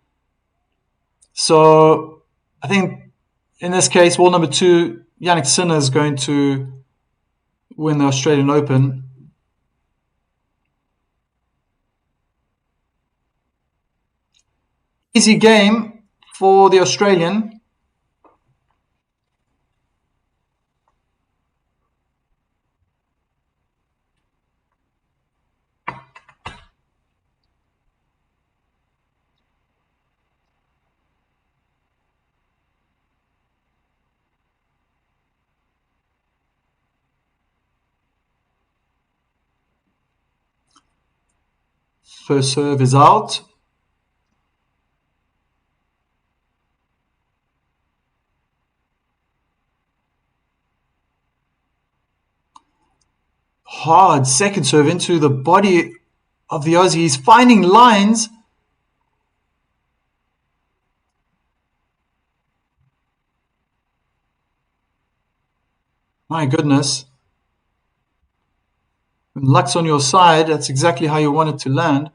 Speaker 1: So I think in this case, world number 2, Jannik Sinner is going to win the Australian Open. Easy game for the Australian. First serve is out. Hard second serve into the body of the Aussie. He's finding lines. My goodness. When luck's on your side, that's exactly how you want it to land.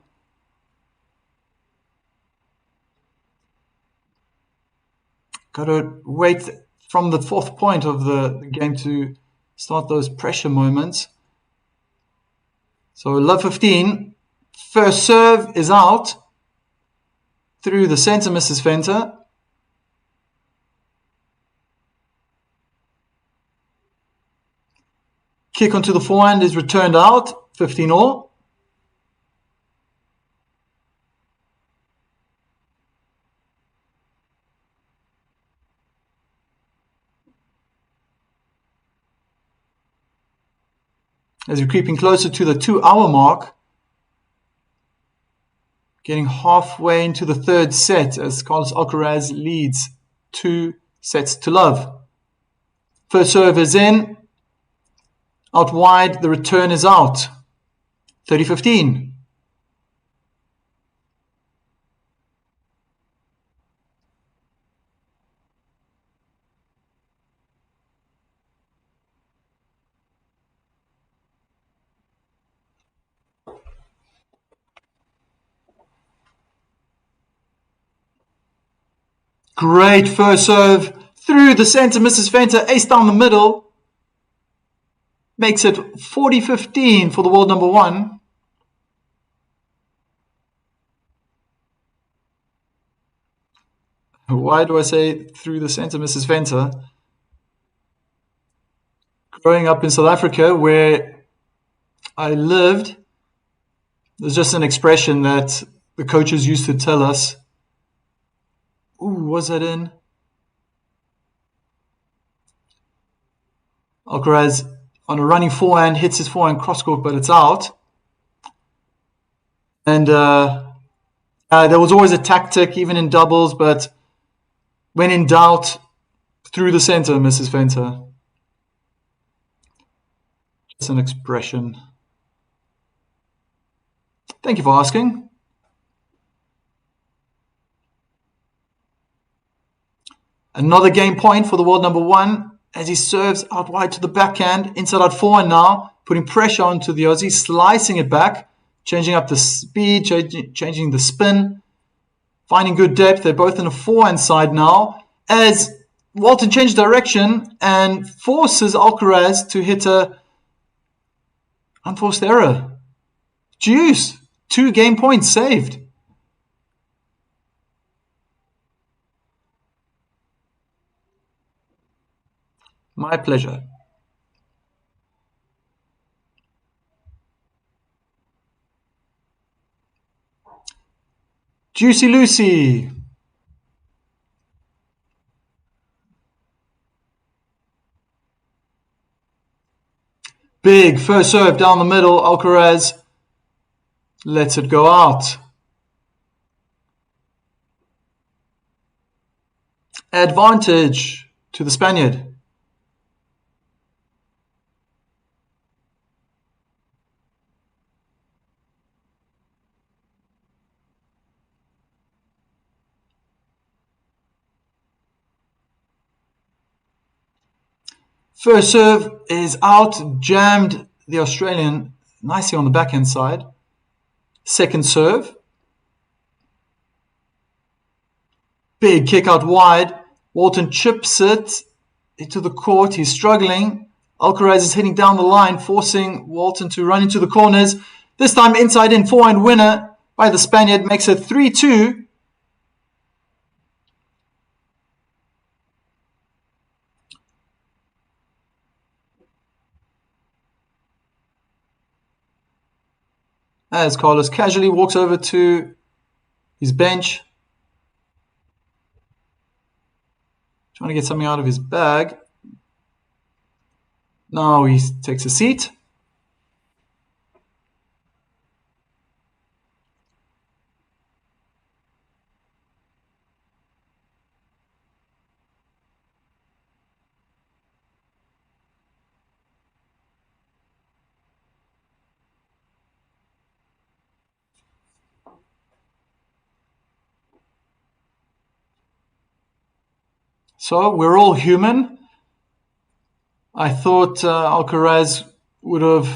Speaker 1: Got to wait from the 4th point of the game to start those pressure moments. So love 15. First serve is out. Through the center, misses Fenter. Kick onto the forehand is returned out. 15 all. As we're creeping closer to the 2-hour mark, getting halfway into the 3rd set as Carlos Alcaraz leads 2 sets to love. First serve is in. Out wide, the return is out. 30-15. Great first serve through the center, misses Fenter, ace down the middle. makes it 40-15 for the world number one. Why do I say through the center, Mrs. Venter? Growing up in South Africa, where I lived, there's just an expression that the coaches used to tell us. Ooh, was that in? Alcaraz on a running forehand hits his forehand cross court, but it's out. And there was always a tactic, even in doubles, but when in doubt, through the center, Mrs. Venter. It's an expression. Thank you for asking. Another game point for the world number one as he serves out wide to the backhand, inside out forehand now, putting pressure onto the Aussie, slicing it back, changing up the speed, changing the spin, finding good depth. They're both in the forehand side now as Walton changes direction and forces Alcaraz to hit a unforced error. Deuce, 2 game points saved. My pleasure. Juicy Lucy. Big first serve down the middle. Alcaraz lets it go out. Advantage to the Spaniard. First serve is out, jammed the Australian nicely on the backhand side. Second serve. Big kick out wide. Walton chips it into the court. He's struggling. Alcaraz is hitting down the line, forcing Walton to run into the corners. This time inside in, forehand winner by the Spaniard, makes it 3-2. As Carlos casually walks over to his bench, trying to get something out of his bag. Now he takes a seat. So we're all human. I thought Alcaraz would have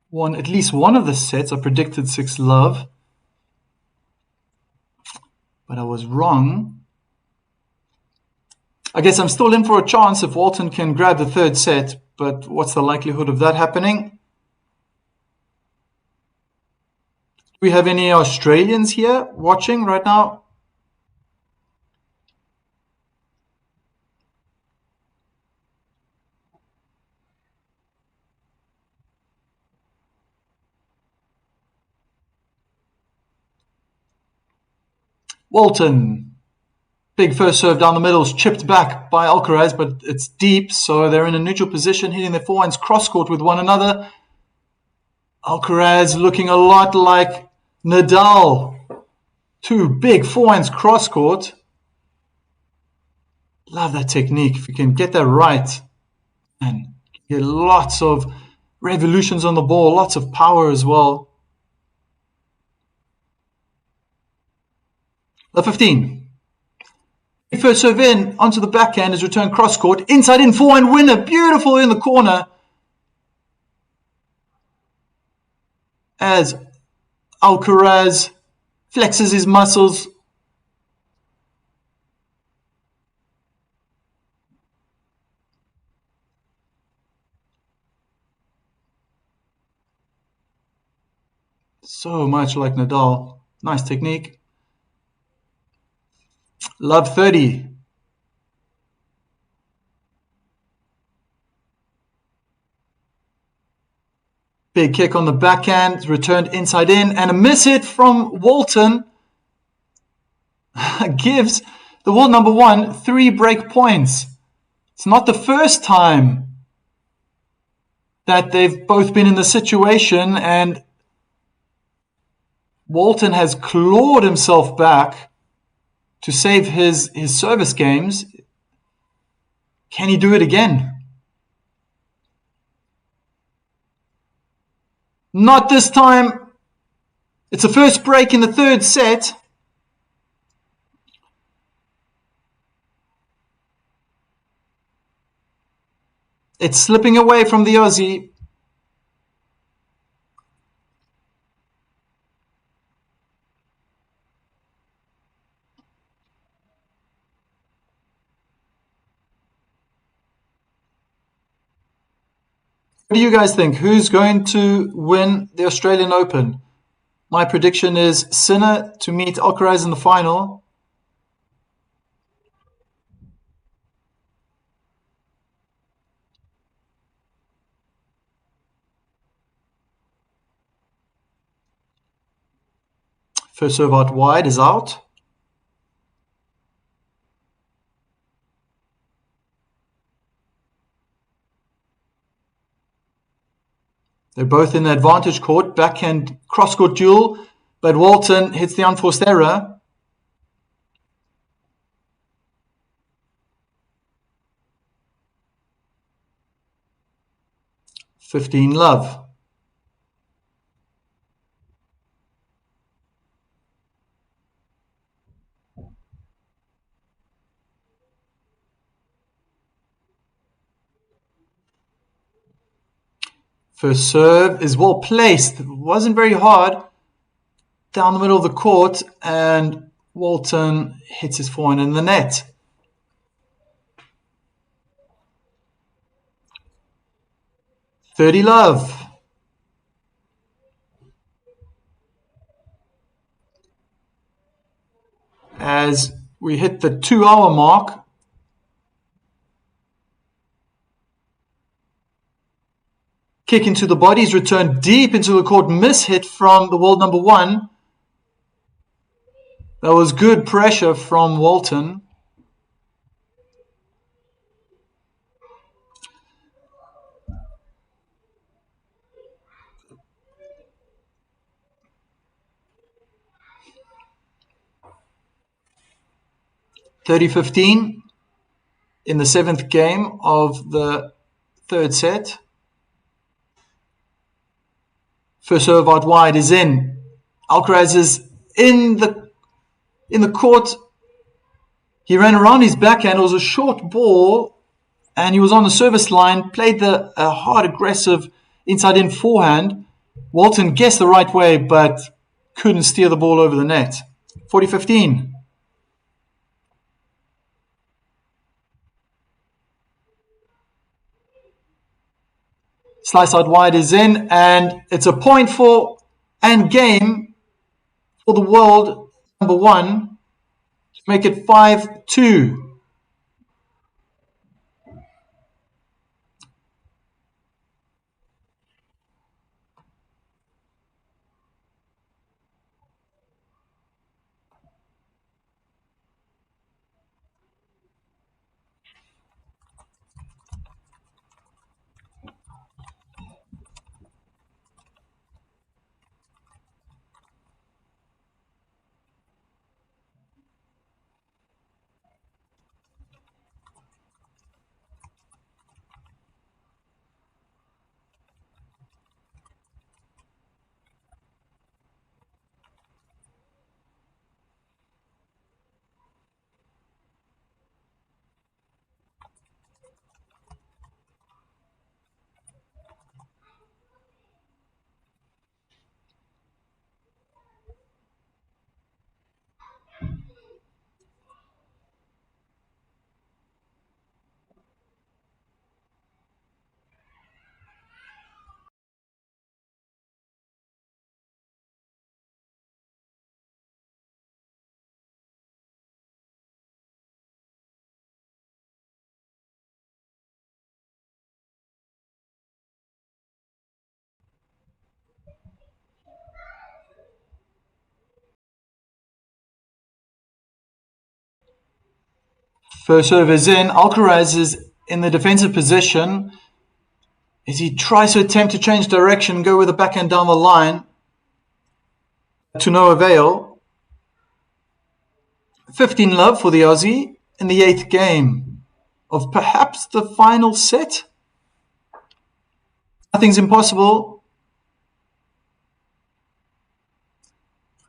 Speaker 1: won at least one of the sets. I predicted 6-love, but I was wrong. I guess I'm still in for a chance if Walton can grab the third set, but what's the likelihood of that happening? Do we have any Australians here watching right now? Walton. Big first serve down the middle is chipped back by Alcaraz, but it's deep, so they're in a neutral position, hitting their forehands cross-court with one another. Alcaraz looking a lot like Nadal. 2 big forehands cross-court. Love that technique. If you can get that right, and get lots of revolutions on the ball, lots of power as well. The 15. First serve in, onto the backhand is returned cross-court. Inside in, forehand winner. Beautiful in the corner. As Alcaraz flexes his muscles. So much like Nadal. Nice technique. Love 30. Big kick on the backhand, returned inside in, and a miss hit from Walton gives the world number one 3 break points. It's not the first time that they've both been in the situation, and Walton has clawed himself back to save his service games. Can he do it again? Not this time. It's the first break in the third set. It's slipping away from the Aussie. What do you guys think? Who's going to win the Australian Open? My prediction is Sinner to meet Alcaraz in the final. First serve out wide is out. They're both in the advantage court, backhand cross-court duel, but Walton hits the unforced error. $15 love. First serve is well placed. It wasn't very hard. Down the middle of the court, and Walton hits his forehand in the net. $30 love. As we hit the 2-hour mark, kick into the bodies, returned deep into the court, miss hit from the world number one. That was good pressure from Walton. $30-15 in the 7th game of the 3rd set. First serve out wide is in. Alcaraz is in the court. He ran around his backhand. It was a short ball, and he was on the service line. Played a hard, aggressive inside-in forehand. Walton guessed the right way, but couldn't steer the ball over the net. 40-15. Slice out wide is in, and it's a point for and game for the world number one to make it 5-2. First serve is in. Alcaraz is in the defensive position as he tries to attempt to change direction, go with the backhand down the line. To no avail. 15-love for the Aussie in the 8th game of perhaps the final set. Nothing's impossible.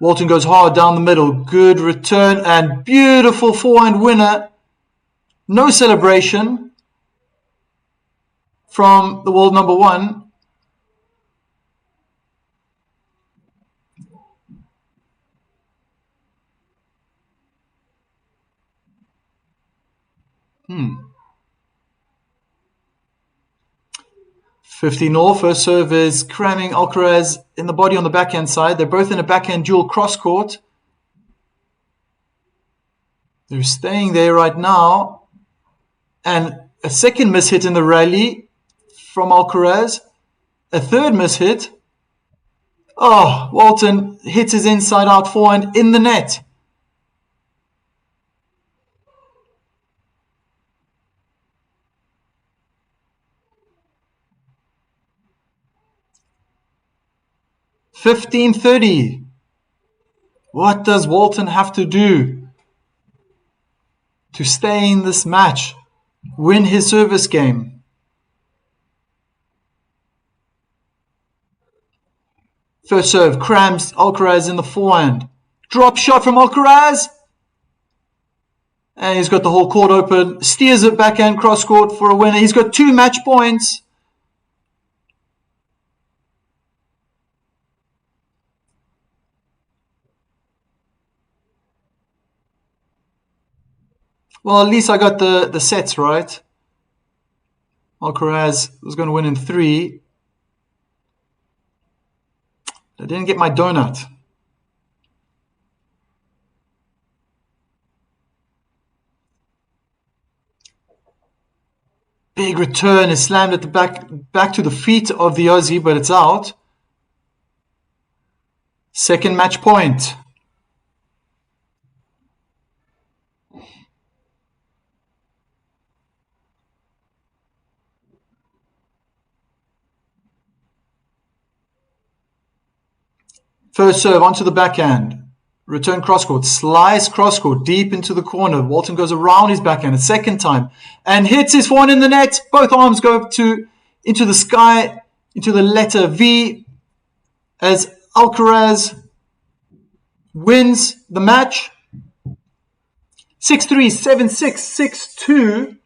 Speaker 1: Walton goes hard down the middle. Good return and beautiful forehand winner. No celebration from the world number one. Hmm. 15-all. First serve is cramming Alcaraz in the body on the backhand side. They're both in a backhand dual cross court. They're staying there right now. And a second miss hit in the rally from Alcaraz. A third miss hit. Oh, Walton hits his inside out forehand in the net. $15.30. What does Walton have to do to stay in this match? Win his service game? First serve, crams Alcaraz in the forehand. Drop shot from Alcaraz. And he's got the whole court open. Steers it backhand cross court for a winner. He's got 2 match points. Well, at least I got the sets right. Alcaraz was going to win in 3. I didn't get my donut. Big return is slammed at the back to the feet of the Aussie, but it's out. Second match point. First serve onto the backhand. Return crosscourt. Slice crosscourt deep into the corner. Walton goes around his backhand a second time and hits his forehand in the net. Both arms go into the sky, into the letter V, as Alcaraz wins the match. 6-3, 7-6, 6-2.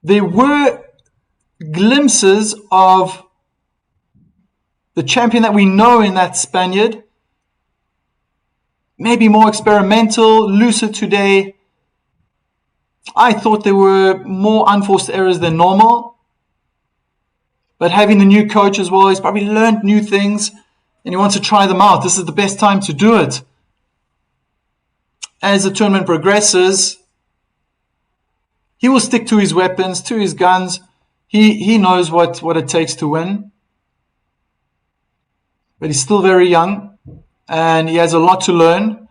Speaker 1: There were glimpses of the champion that we know in that Spaniard. Maybe more experimental, looser today. I thought there were more unforced errors than normal. But having the new coach as well, he's probably learned new things and he wants to try them out. This is the best time to do it. As the tournament progresses, he will stick to his weapons, to his guns. He knows what it takes to win. But he's still very young and he has a lot to learn.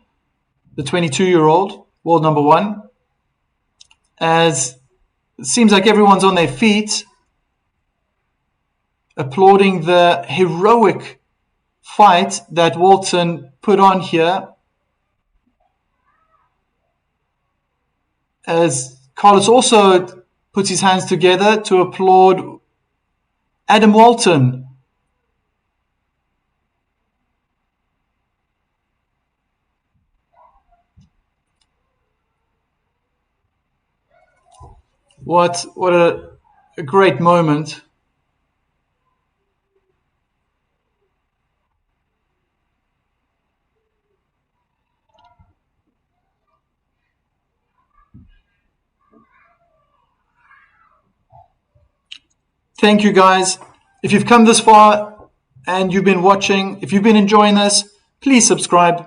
Speaker 1: The 22-year-old, world number one. As it seems like everyone's on their feet, applauding the heroic fight that Walton put on here. As Carlos also puts his hands together to applaud Adam Walton. What a great moment. Thank you guys. If you've come this far and you've been watching, if you've been enjoying this, please subscribe,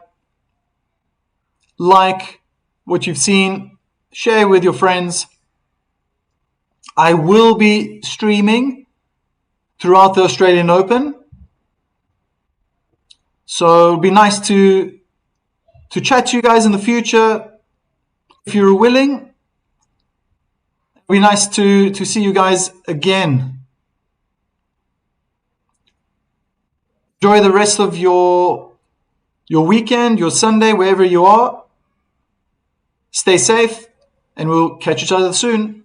Speaker 1: like what you've seen, share with your friends. I will be streaming throughout the Australian Open. So it'd be nice to to chat to you guys in the future. If you're willing, it'd be nice to see you guys again. Enjoy the rest of your weekend, your Sunday, wherever you are. Stay safe, and we'll catch each other soon.